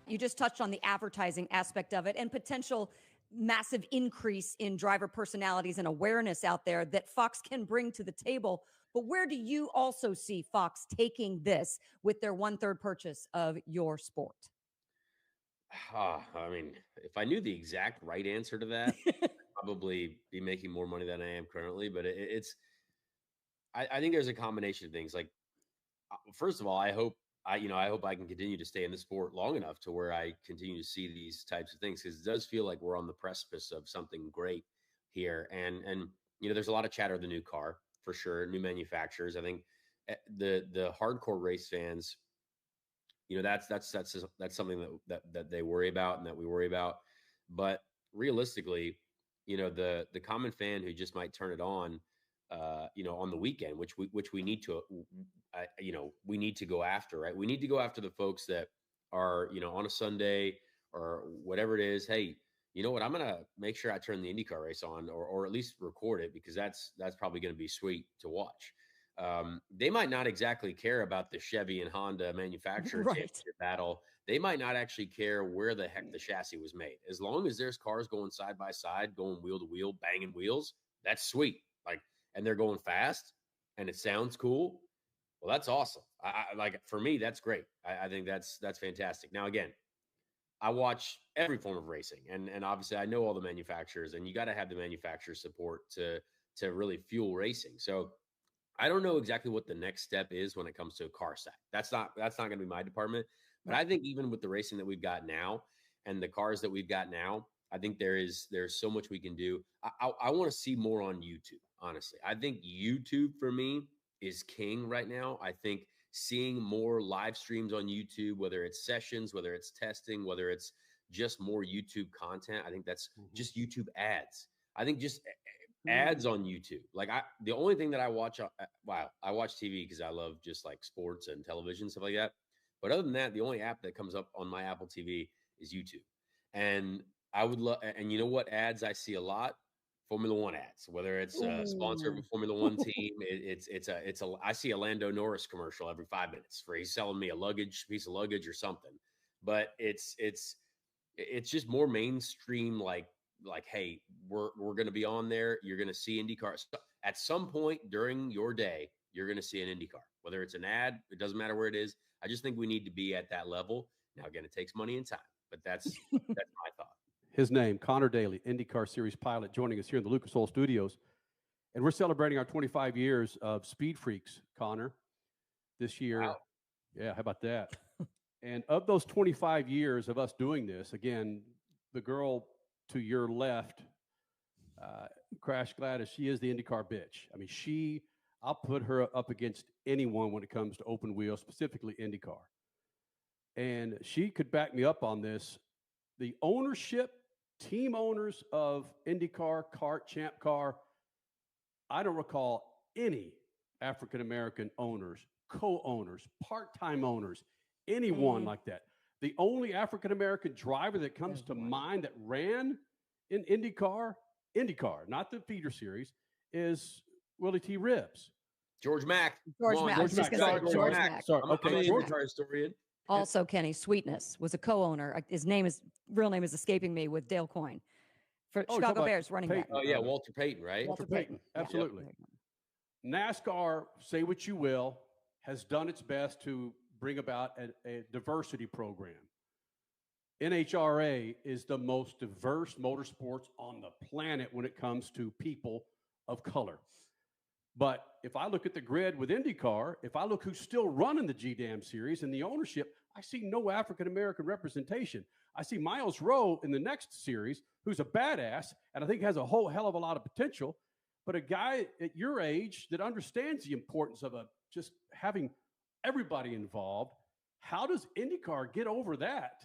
You just touched on the advertising aspect of it and potential massive increase in driver personalities and awareness out there that Fox can bring to the table. But where do you also see Fox taking this with their 1/3 purchase of your sport? I mean, if I knew the exact right answer to that, I'd probably be making more money than I am currently. But I think there's a combination of things. Like, first of all, I hope I can continue to stay in the sport long enough to where I continue to see these types of things, because it does feel like we're on the precipice of something great here. And there's a lot of chatter of the new car for sure, new manufacturers. I think the hardcore race fans, that's something that they worry about and that we worry about. But realistically, the common fan who just might turn it on, on the weekend, which we need to, we need to go after, right? We need to go after the folks that are, on a Sunday or whatever it is. Hey, you know what? I'm going to make sure I turn the IndyCar race on or at least record it, because that's probably going to be sweet to watch. They might not exactly care about the Chevy and Honda manufacturer championship battle. They might not actually care where the heck the chassis was made. As long as there's cars going side by side, going wheel to wheel, banging wheels, that's sweet. And they're going fast and it sounds cool. Well, that's awesome. For me, that's great. I think that's fantastic. Now, again, I watch every form of racing, and obviously I know all the manufacturers, and you got to have the manufacturer support to really fuel racing. So I don't know exactly what the next step is when it comes to a car stack. That's not going to be my department. But I think even with the racing that we've got now and the cars that we've got now, I think there's so much we can do. I want to see more on YouTube. Honestly, I think YouTube for me is king right now. I think seeing more live streams on YouTube, whether it's sessions, whether it's testing, whether it's just more YouTube content. I think that's just YouTube ads. I think just ads on YouTube. The only thing that I watch, I watch TV because I love just like sports and television, stuff like that. But other than that, the only app that comes up on my Apple TV is YouTube. And I would love, and you know what ads I see a lot? Formula One ads, whether it's a sponsor of a Formula One team, I see a Lando Norris commercial every 5 minutes for he's selling me a piece of luggage or something. But it's just more mainstream, like like, hey, we're going to be on there. You're going to see IndyCar. So at some point during your day, you're going to see an IndyCar, whether it's an ad, it doesn't matter where it is. I just think we need to be at that level. Now, again, it takes money and time, but that's my thought. His name, Conor Daly, IndyCar Series pilot, joining us here in the Lucas Oil Studios. And we're celebrating our 25 years of SpeedFreaks, Conor, this year. Wow. Yeah, how about that? And of those 25 years of us doing this, again, the girl to your left, Crash Gladys, she is the IndyCar bitch. I mean, I'll put her up against anyone when it comes to open wheel, specifically IndyCar. And she could back me up on this. The ownership, team owners of IndyCar, CART, Champ Car, I don't recall any African-American owners, co-owners, part-time owners, anyone like that. The only African-American driver that comes to mind that ran in IndyCar, not the feeder series, is Willie T. Ribbs. George Mack. George Mack. Sorry. Okay. I'm an IndyCar historian. Also, Kenny Sweetness was a co-owner. His real name is escaping me, with Dale Coyne for Chicago Bears running back. Oh yeah, Walter Payton, right? Walter Payton. Absolutely. Yeah. NASCAR, say what you will, has done its best to bring about a diversity program. NHRA is the most diverse motorsports on the planet when it comes to people of color. But if I look at the grid with IndyCar, if I look who's still running the GDAM series and the ownership, I see no African-American representation. I see Miles Rowe in the next series, who's a badass, and I think has a whole hell of a lot of potential. But a guy at your age that understands the importance of just having everybody involved, how does IndyCar get over that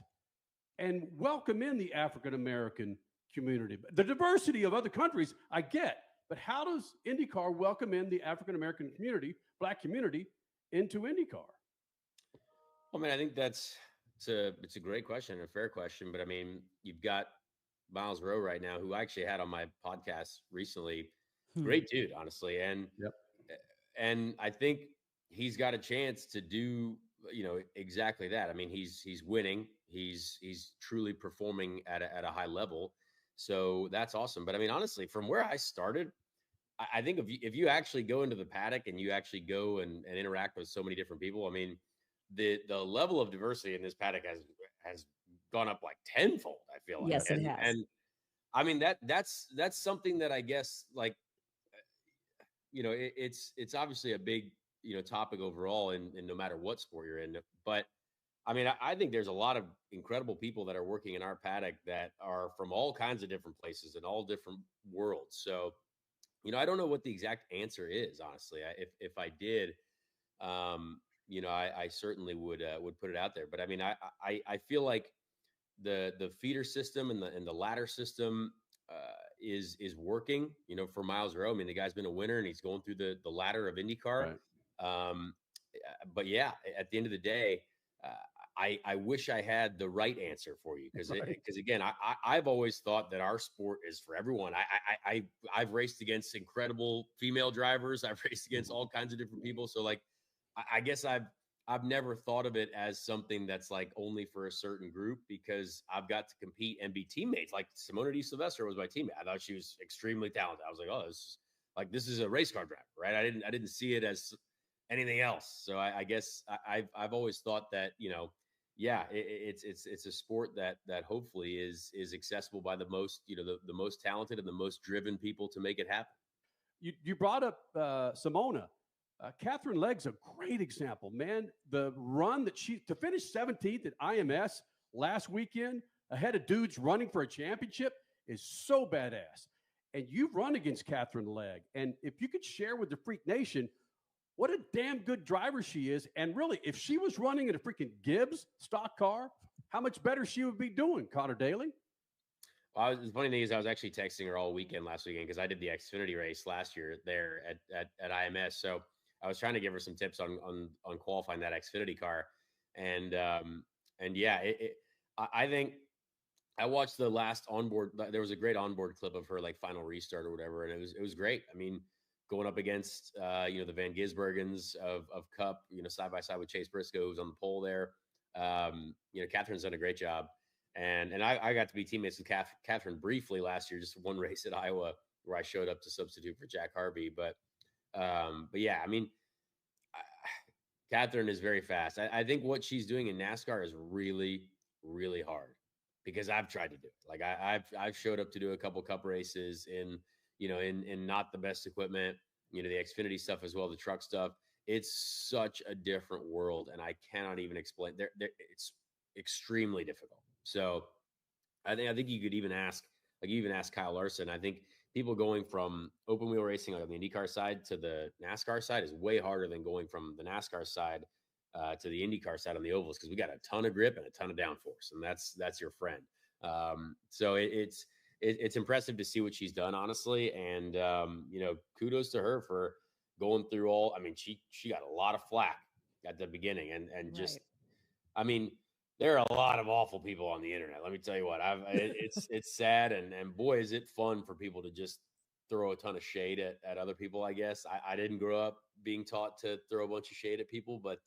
and welcome in the African-American community? The diversity of other countries, I get. But how does IndyCar welcome in the African-American community, Black community, into IndyCar? Well, I mean, I think it's a great question, a fair question. But I mean, you've got Miles Rowe right now, who I actually had on my podcast recently. Great dude, honestly. And I think he's got a chance to do, exactly that. I mean, he's winning. He's truly performing at a high level. So that's awesome. But I mean, honestly, from where I started, I think if you actually go into the paddock and you actually go and interact with so many different people, I mean, the level of diversity in this paddock has gone up like tenfold, I feel like. Yes, it has. And I mean, that's something that I guess, like, it's obviously a big, topic overall and no matter what sport you're in. But I mean, I think there's a lot of incredible people that are working in our paddock that are from all kinds of different places and all different worlds. So, I don't know what the exact answer is, honestly. If I did, I certainly would put it out there. But I mean, I feel like the feeder system and the ladder system is working, for Miles Rowe. I mean, the guy's been a winner and he's going through the ladder of IndyCar. Right. But yeah, at the end of the day, I wish I had the right answer for you because again, I've always thought that our sport is for everyone. I've raced against incredible female drivers. I've raced against all kinds of different people. So like, I guess I've never thought of it as something that's like only for a certain group because I've got to compete and be teammates. Like Simona Di Silvestro was my teammate. I thought she was extremely talented. I was like, oh, this is a race car driver, right? I didn't see it as anything else. So I guess I've always thought that, it's a sport that hopefully is accessible by the most, the most talented and the most driven people to make it happen. You brought up Simona. Catherine Legg's a great example, man. The run that to finish 17th at IMS last weekend ahead of dudes running for a championship is so badass. And you've run against Catherine Legg. And if you could share with the Freak Nation what a damn good driver she is. And really, if she was running in a freaking Gibbs stock car, how much better she would be doing, Conor Daly? Well, the funny thing is I was actually texting her all weekend last weekend because I did the Xfinity race last year there at IMS. So I was trying to give her some tips on qualifying that Xfinity car. And yeah, I think I watched the last onboard. There was a great onboard clip of her like final restart or whatever. And it was great. I mean, going up against, the Van Gisbergens of Cup, side by side with Chase Briscoe, who's on the pole there. Catherine's done a great job. And I got to be teammates with Catherine briefly last year, just one race at Iowa where I showed up to substitute for Jack Harvey. But yeah, I mean, Catherine is very fast. I think what she's doing in NASCAR is really, really hard because I've tried to do it. Like I've showed up to do a couple cup races in not the best equipment, the Xfinity stuff as well, the truck stuff. It's such a different world, and I cannot even explain. It's extremely difficult. So I think you could even ask Kyle Larson. I think people going from open wheel racing on the IndyCar side to the NASCAR side is way harder than going from the NASCAR side to the IndyCar side on the ovals, because we got a ton of grip and a ton of downforce, and that's your friend. So it's impressive to see what she's done, honestly, and kudos to her for going through all. I mean, she got a lot of flack at the beginning, and just, I mean, there are a lot of awful people on the internet. Let me tell you what, it's sad, and boy, is it fun for people to just throw a ton of shade at other people. I guess I didn't grow up being taught to throw a bunch of shade at people, but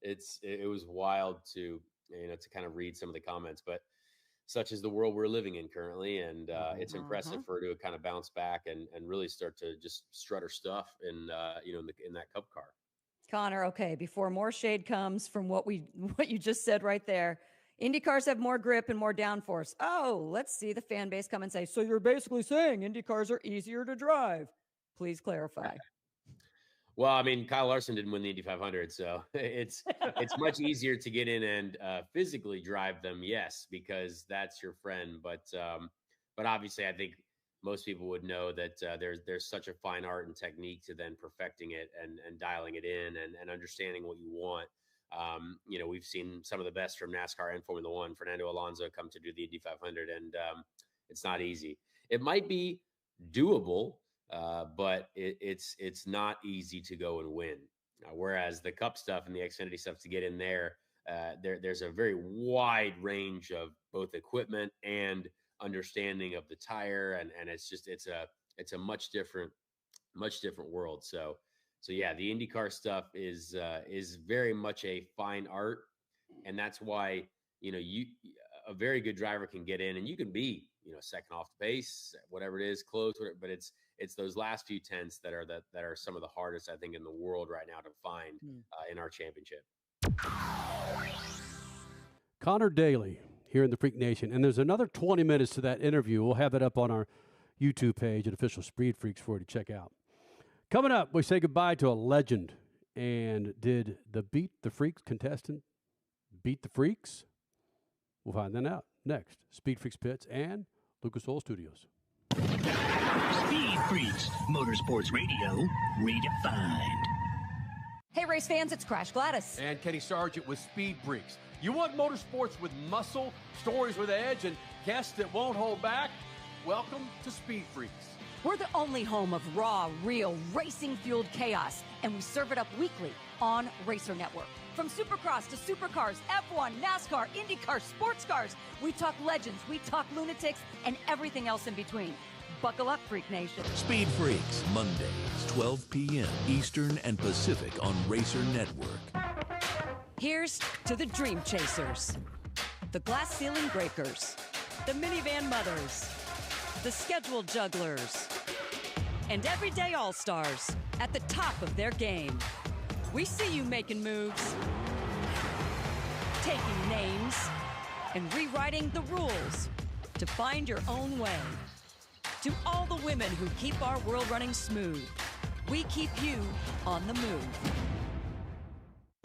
it was wild to kind of read some of the comments. But such is the world we're living in currently, and it's impressive for her to kind of bounce back and really start to just strut her stuff in that Cup car. Conor, okay, before more shade comes from what you just said right there, Indy cars have more grip and more downforce. Oh, let's see the fan base come and say, so you're basically saying Indy cars are easier to drive. Please clarify. Well, I mean, Kyle Larson didn't win the Indy 500, so it's much easier to get in and physically drive them, yes, because that's your friend. But obviously, I think most people would know that there's such a fine art and technique to then perfecting it and dialing it in and understanding what you want. We've seen some of the best from NASCAR and Formula One, Fernando Alonso, come to do the Indy 500, and it's not easy. It might be doable, but it's not easy to go and win. Whereas the Cup stuff and the Xfinity stuff, to get in there's a very wide range of both equipment and understanding of the tire, and it's a much different world. So yeah, the IndyCar stuff is very much a fine art, and that's why a very good driver can get in and you can be second off the pace, whatever it is, close, whatever, but it's those last few tenths that are some of the hardest, I think, in the world right now to find in our championship. Conor Daly here in the Freak Nation, and there's another 20 minutes to that interview. We'll have it up on our YouTube page at Official SpeedFreaks for you to check out. Coming up, we say goodbye to a legend. And did the Beat the Freaks contestant beat the Freaks? We'll find that out next. SpeedFreaks Pits and Lucas Oil Studios. Speed Freaks, Motorsports Radio, redefined. Hey, race fans, it's Crash Gladys. And Kenny Sargent with Speed Freaks. You want motorsports with muscle, stories with edge, and guests that won't hold back? Welcome to Speed Freaks. We're the only home of raw, real, racing-fueled chaos, and we serve it up weekly on Racer Network. From Supercross to Supercars, F1, NASCAR, IndyCar, sports cars, we talk legends, we talk lunatics, and everything else in between. Buckle up, Freak Nation. Speed Freaks, Mondays, 12 p.m. Eastern and Pacific on Racer Network. Here's to the Dream Chasers, The glass ceiling breakers, the minivan mothers, the scheduled jugglers, and everyday all-stars at the top of their game. We see you making moves, taking names, and rewriting the rules to find your own way. To all the women who keep our world running smooth, we keep you on the move.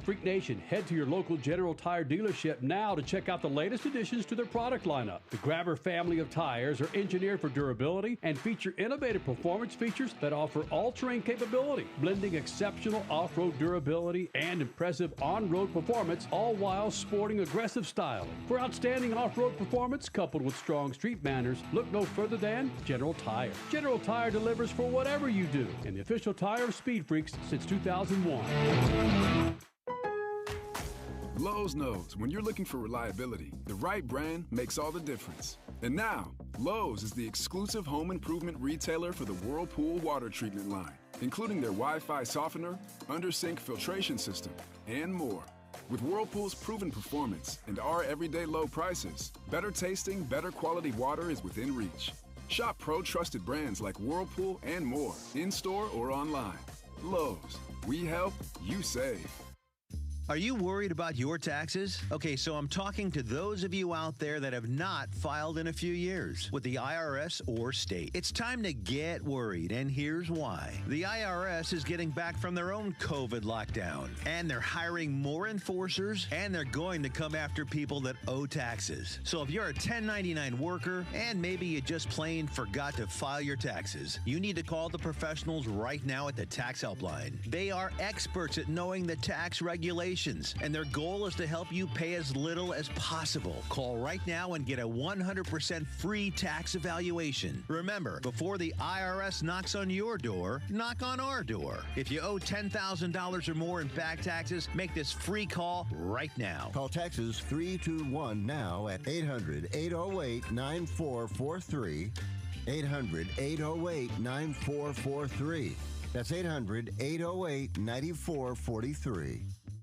Freak Nation, head to your local General Tire dealership now to check out the latest additions to their product lineup. The Grabber family of tires are engineered for durability and feature innovative performance features that offer all-terrain capability, blending exceptional off-road durability and impressive on-road performance, all while sporting aggressive styling. For outstanding off-road performance coupled with strong street manners, look no further than General Tire. General Tire delivers for whatever you do, and the official tire of Speed Freaks since 2001. Lowe's knows when you're looking for reliability, the right brand makes all the difference. And now, Lowe's is the exclusive home improvement retailer for the Whirlpool water treatment line, including their Wi-Fi softener, under-sink filtration system, and more. With Whirlpool's proven performance and our everyday low prices, better tasting, better quality water is within reach. Shop pro-trusted brands like Whirlpool and more, in-store or online. Lowe's, we help, you save. Are you worried about your taxes? Okay, so I'm talking to those of you out there that have not filed in a few years with the IRS or state. It's time to get worried, and here's why. The IRS is getting back from their own COVID lockdown, and they're hiring more enforcers, and they're going to come after people that owe taxes. So if you're a 1099 worker, and maybe you just plain forgot to file your taxes, you need to call the professionals right now at the Tax Helpline. They are experts at knowing the tax regulations, and their goal is to help you pay as little as possible. Call right now and get a 100% free tax evaluation. Remember, before the IRS knocks on your door, knock on our door. If you owe $10,000 or more in back taxes, make this free call right now. Call Taxes 321 now at 800-808-9443. 800-808-9443. That's 800-808-9443.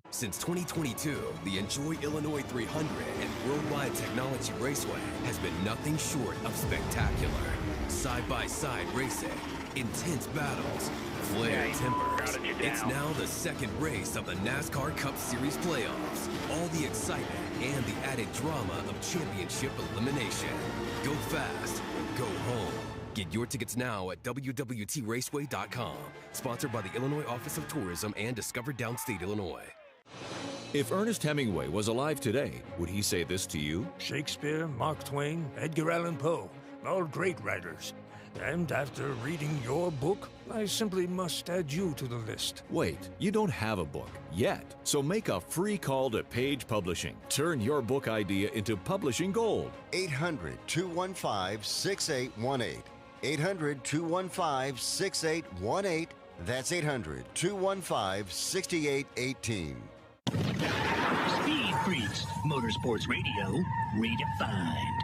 Since 2022, the Enjoy Illinois 300 and Worldwide Technology Raceway has been nothing short of spectacular. Side-by-side racing, intense battles, flared timbers. It's now the second race of the NASCAR Cup Series playoffs. All the excitement and the added drama of championship elimination. Go fast, go home. Get your tickets now at WWTRaceway.com. Sponsored by the Illinois Office of Tourism and Discover Downstate Illinois. If Ernest Hemingway was alive today, would he say this to you? Shakespeare, Mark Twain, Edgar Allan Poe, all great writers. And after reading your book, I simply must add you to the list. Wait, you don't have a book yet, so make a free call to Page Publishing. Turn your book idea into publishing gold. 800-215-6818. 800-215-6818. That's 800-215-6818. Speed Freaks, Motorsports Radio, redefined.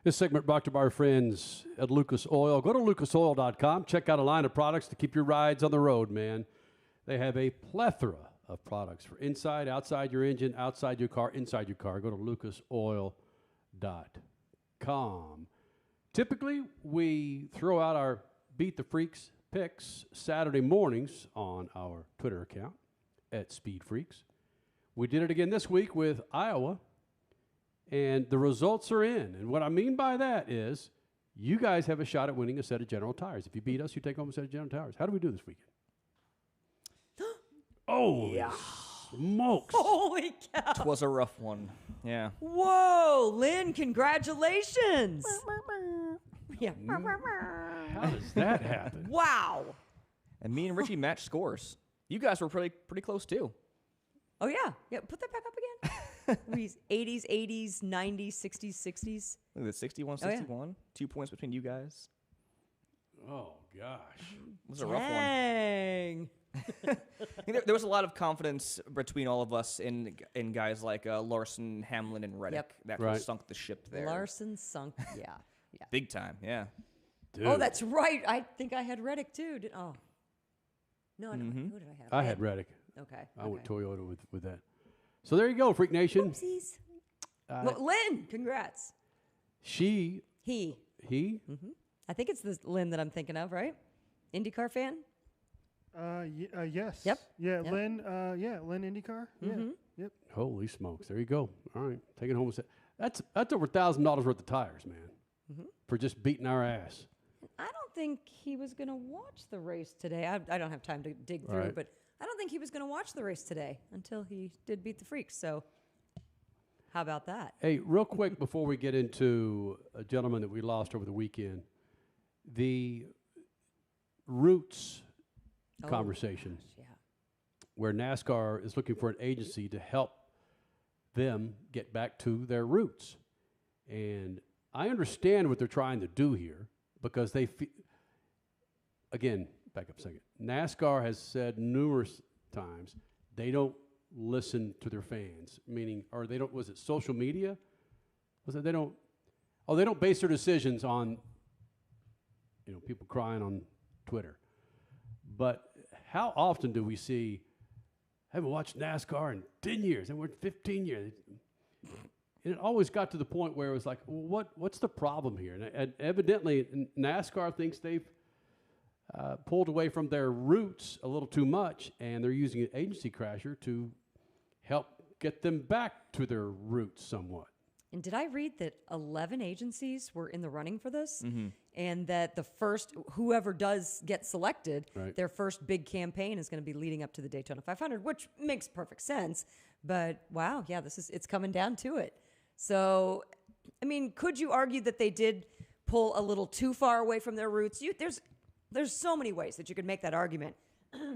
This segment brought to you by our friends at Lucas Oil. Go to lucasoil.com. Check out a line of products to keep your rides on the road, man. They have a plethora of products for inside, outside your engine, outside your car, inside your car. Go to lucasoil.com. Typically, we throw out our Beat the Freaks picks Saturday mornings on our Twitter account at SpeedFreaks. We did it again this week with Iowa. And the results are in. And what I mean by that is you guys have a shot at winning a set of General Tires. If you beat us, you take home a set of General Tires. How do we do this weekend? Oh, yeah. Smokes. Holy cow. It was a rough one. Yeah. Whoa, Lynn, congratulations. Yeah. How does that happen? Wow. And me and Richie matched scores. You guys were pretty close, too. Oh, yeah. Yeah, put that back up again. 80s, 80s, 90s, 60s, 60s. Look at this, 61, 61. 2 points between you guys. Oh, gosh. It was a rough one. Dang. There was a lot of confidence between all of us in guys like Larson, Hamlin, and Reddick. Yep. That sunk the ship there. Larson sunk, yeah. Big time, yeah. Dude. Oh, that's right. I think I had Reddick, too. No, who did I have? I had Reddick. Okay. I went Toyota with that. So there you go, Freak Nation. Oopsies. Well, Lynn, congrats. He? Mm-hmm. I think it's the Lynn that I'm thinking of, right? IndyCar fan? Yes. Yep. Yeah, Yep. Lynn. Lynn IndyCar. Mm-hmm. Yeah. Yep. Holy smokes. There you go. All right. Taking home a set. That's over $1,000 worth of tires, man, for just beating our ass. I don't think he was going to watch the race today. I don't have time to dig through, Right. but I don't think he was going to watch the race today until he did beat the Freaks. So how about that? Hey, real quick before we get into a gentleman that we lost over the weekend, the Roots conversation, where NASCAR is looking for an agency to help them get back to their roots. And I understand what they're trying to do here because they again, back up a second. NASCAR has said numerous times they don't listen to their fans? Meaning, or they don't? Was it social media? Was it they don't? Oh, they don't base their decisions on, people crying on Twitter. But how often do we see? I haven't watched NASCAR in 10 years, and we're 15 years. And it always got to the point where it was like, well, what's the problem here? And evidently, NASCAR thinks they've pulled away from their roots a little too much, and they're using an agency crasher to help get them back to their roots somewhat. And did I read that 11 agencies were in the running for this? Mm-hmm. And that the first, whoever does get selected, their first big campaign is going to be leading up to the Daytona 500, which makes perfect sense. But wow, yeah, it's coming down to it. So, I mean, could you argue that they did pull a little too far away from their roots? There's so many ways that you could make that argument.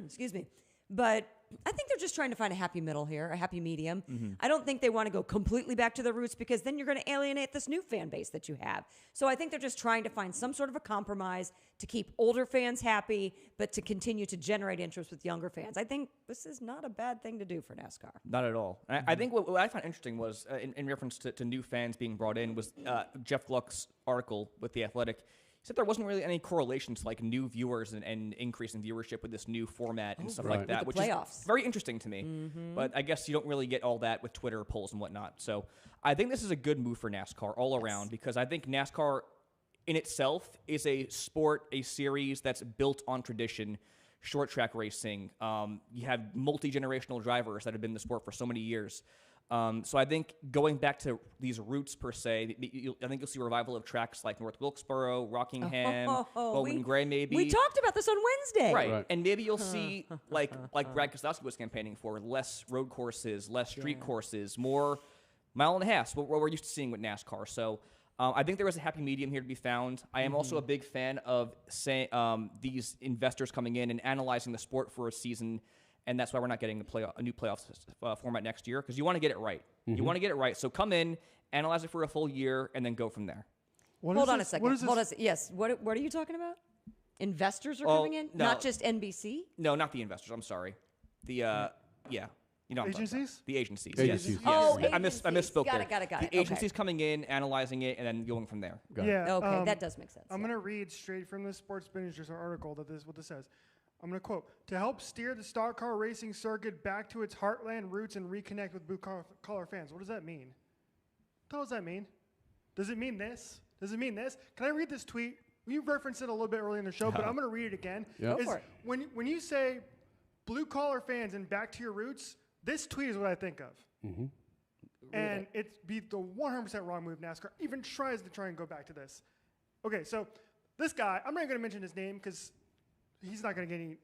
Excuse me. But I think they're just trying to find a happy middle here, a happy medium. Mm-hmm. I don't think they want to go completely back to their roots because then you're going to alienate this new fan base that you have. So I think they're just trying to find some sort of a compromise to keep older fans happy, but to continue to generate interest with younger fans. I think this is not a bad thing to do for NASCAR. Not at all. Mm-hmm. I think what I found interesting was, in reference to new fans being brought in, was Jeff Gluck's article with The Athletic. He said there wasn't really any correlation to like new viewers and increase in viewership with this new format and stuff like that, which is very interesting to me. Mm-hmm. But I guess you don't really get all that with Twitter polls and whatnot. So I think this is a good move for NASCAR all around because I think NASCAR in itself is a sport, a series that's built on tradition, short track racing. You have multi-generational drivers that have been in the sport for so many years. So I think going back to these roots per se, I think you'll see a revival of tracks like North Wilkesboro, Rockingham, Bowman Gray maybe. We talked about this on Wednesday. Right. And maybe you'll see, like Brad Keselowski was campaigning for, less road courses, less street courses, more mile and a half, what we're used to seeing with NASCAR. So I think there is a happy medium here to be found. I am also a big fan of these investors coming in and analyzing the sport for a season. And that's why we're not getting a new playoff format next year, because you want to get it right. Mm-hmm. You want to get it right. So come in, analyze it for a full year, and then go from there. Hold on a second. Yes. What are you talking about? Investors are coming in? No. Not just NBC? No, not the investors. I'm sorry. The agencies? The agencies. Agencies. Yes. Oh, I misspoke there. Got it. The agencies coming in, analyzing it, and then going from there. Okay, that does make sense. I'm going to read straight from the Sports Managers article what this says. I'm going to quote, to help steer the stock car racing circuit back to its heartland roots and reconnect with blue-collar fans. What does that mean? What does that mean? Does it mean this? Does it mean this? Can I read this tweet? We referenced it a little bit earlier in the show, but I'm going to read it again. Yep. Go for it. When you say blue-collar fans and back to your roots, this tweet is what I think of. Mm-hmm. And it'd be the 100% wrong move NASCAR even tries to try and go back to this. Okay, so this guy, I'm not going to mention his name because he's not going to get any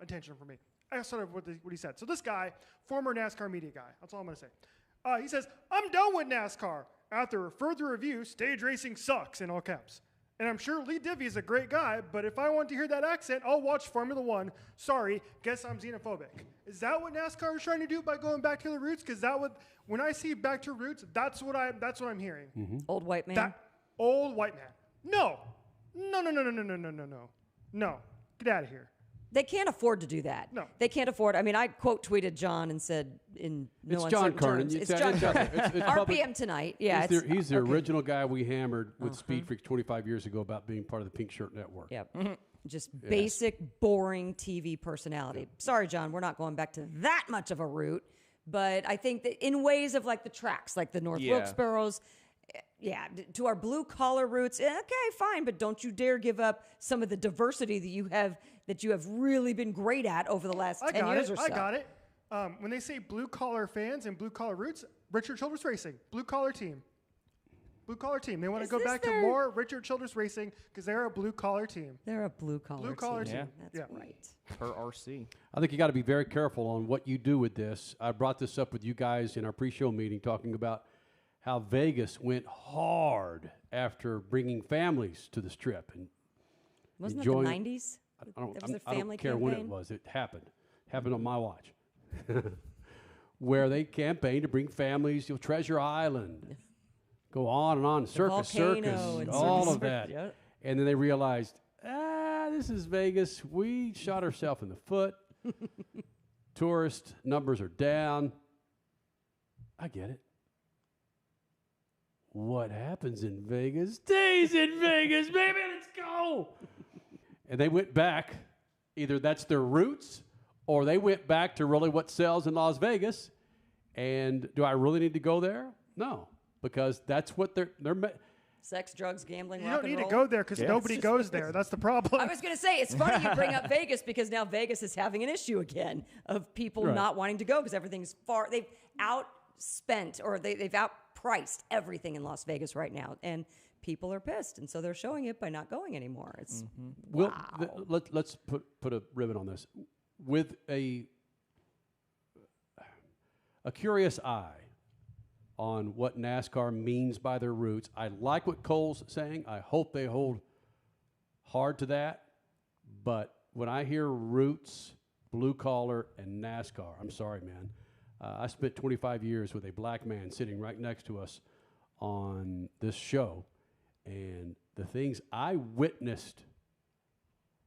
attention from me. That's sort of what he said. So this guy, former NASCAR media guy, that's all I'm going to say. He says, I'm done with NASCAR. After further review, stage racing sucks, in all caps. And I'm sure Lee Divvy is a great guy, but if I want to hear that accent, I'll watch Formula One. Sorry, guess I'm xenophobic. Is that what NASCAR is trying to do by going back to the roots? Because when I see back to roots, that's what I'm hearing. Mm-hmm. Old white man? Old white man. No. Get out of here. They can't afford to do that. No. They can't afford. I mean, I quote tweeted John and said in no it's John uncertain Kernan. terms. It's John Kernan. It's RPM tonight. Yeah. He's the original guy we hammered with SpeedFreaks 25 years ago about being part of the Pink Shirt Network. Yep. Mm-hmm. Just basic, boring TV personality. Yep. Sorry, John, we're not going back to that much of a route. But I think that in ways of like the tracks, like the North Wilkesboros, to our blue-collar roots, okay, fine, but don't you dare give up some of the diversity that you have really been great at over the last 10 years or so. I got it. When they say blue-collar fans and blue-collar roots, Richard Childress Racing, blue-collar team. Blue-collar team. They want to go back to more Richard Childress Racing because they're a blue-collar team. They're a blue-collar team. Yeah. That's right. Per RC. I think you got to be very careful on what you do with this. I brought this up with you guys in our pre-show meeting talking about how Vegas went hard after bringing families to the Strip. And wasn't it the 90s? I don't care when it was. It happened. Happened on my watch. Where they campaigned to bring families, Treasure Island, go on and on, Circus, all of that. Yep. And then they realized, this is Vegas. We shot ourselves in the foot. Tourist numbers are down. I get it. What happens in Vegas stays in Vegas, baby. Let's go. And they went back. Either that's their roots or they went back to really what sells in Las Vegas. And do I really need to go there? No, because that's what they're sex, drugs, gambling, You rock don't and need roll. to go there because nobody goes there. That's the problem. I was going to say, it's funny you bring up Vegas because now Vegas is having an issue again of people not wanting to go because everything's far. They've outspent or they've outpriced everything in Las Vegas right now. And people are pissed. And so they're showing it by not going anymore. It's wow. Let's put a ribbon on this. With a curious eye on what NASCAR means by their roots. I like what Cole's saying. I hope they hold hard to that. But when I hear roots, blue collar, and NASCAR, I'm sorry, man. I spent 25 years with a black man sitting right next to us on this show. And the things I witnessed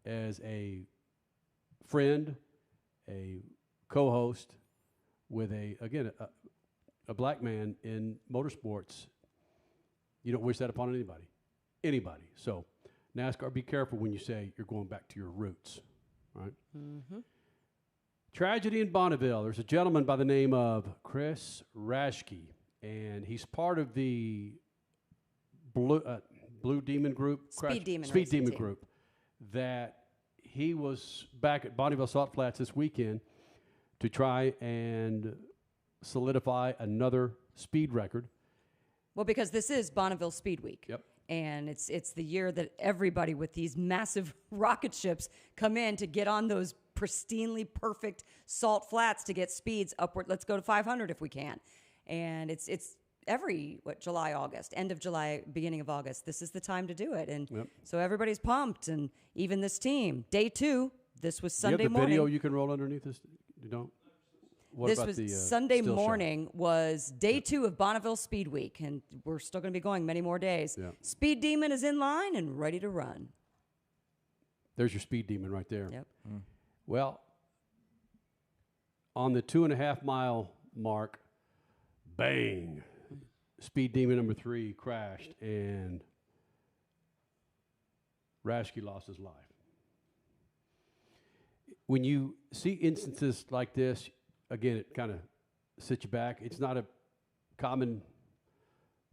as a friend, a co-host with a black man in motorsports, you don't wish that upon anybody. So NASCAR, be careful when you say you're going back to your roots, right? Mm-hmm. Tragedy in Bonneville. There's a gentleman by the name of Chris Raschke, and he's part of the Blue Demon Group. Speed Demon Group. That he was back at Bonneville Salt Flats this weekend to try and solidify another speed record. Well, because this is Bonneville Speed Week. Yep. And it's the year that everybody with these massive rocket ships come in to get on those pristinely perfect salt flats to get speeds upward. Let's go to 500 if we can. And it's every, July, August, end of July, beginning of August. This is the time to do it. And so everybody's pumped. And even this team, day 2, this was Sunday morning. You have the video you can roll underneath this? You don't? What this about was the, Sunday still morning shot? Was day 2 of Bonneville Speed Week, and we're still going to be going many more days. Yeah. Speed Demon is in line and ready to run. There's your Speed Demon right there. Yep. Well, on the 2.5 mile mark, bang, Speed Demon number 3 crashed, and Raschke lost his life. When you see instances like this, again, it kind of sits you back. It's not a common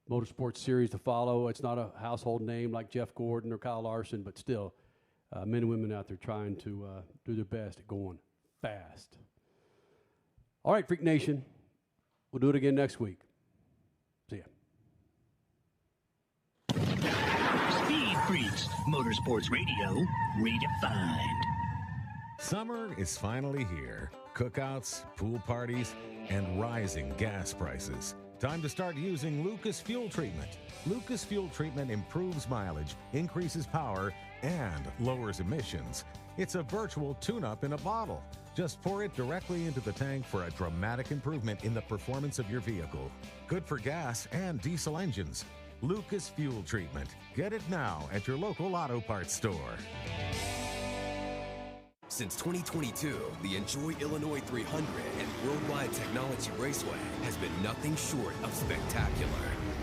motorsports series to follow. It's not a household name like Jeff Gordon or Kyle Larson, but still, men and women out there trying to do their best at going fast. All right, Freak Nation, we'll do it again next week. See ya. Speed Freaks, Motorsports Radio, redefined. Summer is finally here. Cookouts, pool parties, and rising gas prices. Time to start using Lucas Fuel Treatment. Lucas Fuel Treatment improves mileage, increases power, and lowers emissions. It's a virtual tune-up in a bottle. Just pour it directly into the tank for a dramatic improvement in the performance of your vehicle. Good for gas and diesel engines. Lucas Fuel Treatment. Get it now at your local auto parts store. Since 2022, the Enjoy Illinois 300 and Worldwide Technology Raceway has been nothing short of spectacular.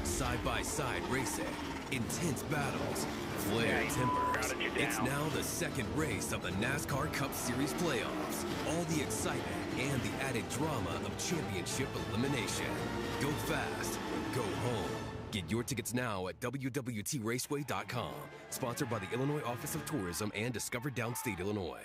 Side-by-side racing, intense battles, flared timbers. It's now the second race of the NASCAR Cup Series playoffs. All the excitement and the added drama of championship elimination. Go fast, go home. Get your tickets now at WWTRaceway.com. Sponsored by the Illinois Office of Tourism and Discover Downstate Illinois.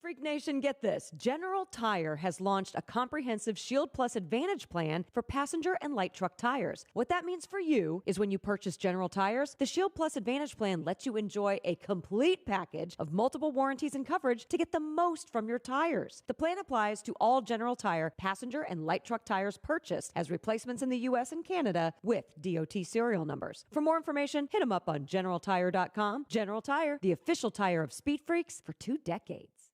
Freak Nation, get this. General Tire has launched a comprehensive Shield Plus Advantage plan for passenger and light truck tires. What that means for you is when you purchase General Tires, the Shield Plus Advantage plan lets you enjoy a complete package of multiple warranties and coverage to get the most from your tires. The plan applies to all General Tire passenger and light truck tires purchased as replacements in the U.S. and Canada with DOT serial numbers. For more information, hit them up on GeneralTire.com. General Tire, the official tire of Speed Freaks for 2 decades.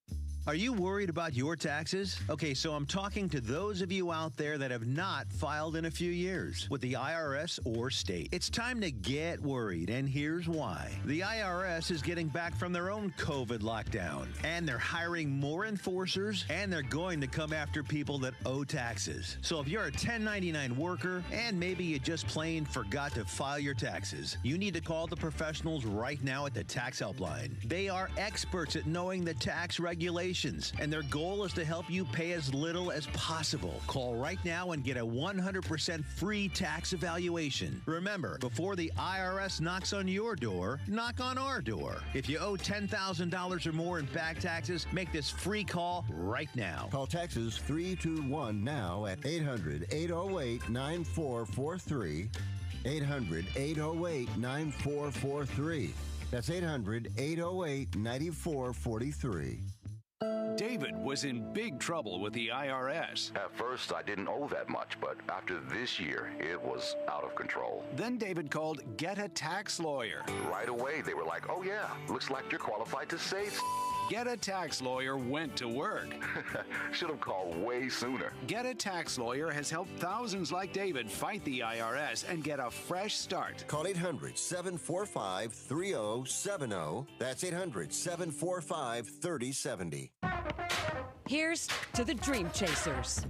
Are you worried about your taxes? Okay, so I'm talking to those of you out there that have not filed in a few years with the IRS or state. It's time to get worried, and here's why. The IRS is getting back from their own COVID lockdown, and they're hiring more enforcers, and they're going to come after people that owe taxes. So if you're a 1099 worker, and maybe you just plain forgot to file your taxes, you need to call the professionals right now at the Tax Helpline. They are experts at knowing the tax regulations, and their goal is to help you pay as little as possible. Call right now and get a 100% free tax evaluation. Remember, before the IRS knocks on your door, knock on our door. If you owe $10,000 or more in back taxes, make this free call right now. Call Taxes 321 now at 800-808-9443. 800-808-9443. That's 800-808-9443. David was in big trouble with the IRS. At first, I didn't owe that much, but after this year, it was out of control. Then David called Get a Tax Lawyer. Right away, they were like, oh yeah, looks like you're qualified to save. Get a Tax Lawyer went to work. Should have called way sooner. Get a Tax Lawyer has helped thousands like David fight the IRS and get a fresh start. Call 800-745-3070. That's 800-745-3070. Here's to the Dream Chasers,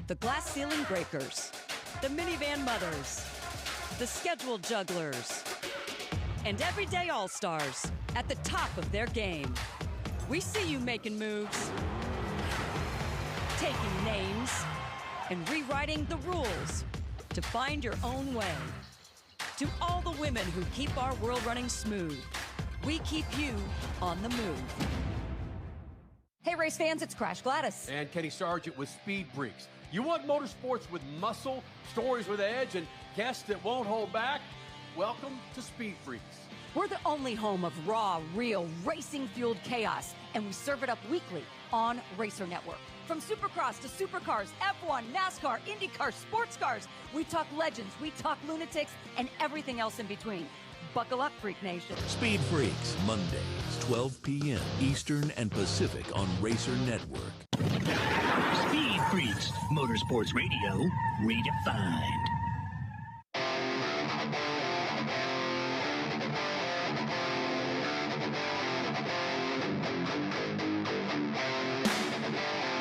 the glass ceiling breakers, the minivan mothers, the schedule jugglers, and everyday all-stars at the top of their game. We see you making moves, taking names, and rewriting the rules to find your own way. To all the women who keep our world running smooth, we keep you on the move. Hey, race fans, it's Crash Gladys. And Kenny Sargent with SpeedFreaks. You want motorsports with muscle, stories with edge, and guests that won't hold back? Welcome to SpeedFreaks. We're the only home of raw, real, racing-fueled chaos, and we serve it up weekly on Racer Network. From Supercross to Supercars, F1, NASCAR, IndyCar, sports cars, we talk legends, we talk lunatics, and everything else in between. Buckle up, Freak Nation. SpeedFreaks, Mondays, 12 p.m. Eastern and Pacific on Racer Network. SpeedFreaks, Motorsports Radio, redefined.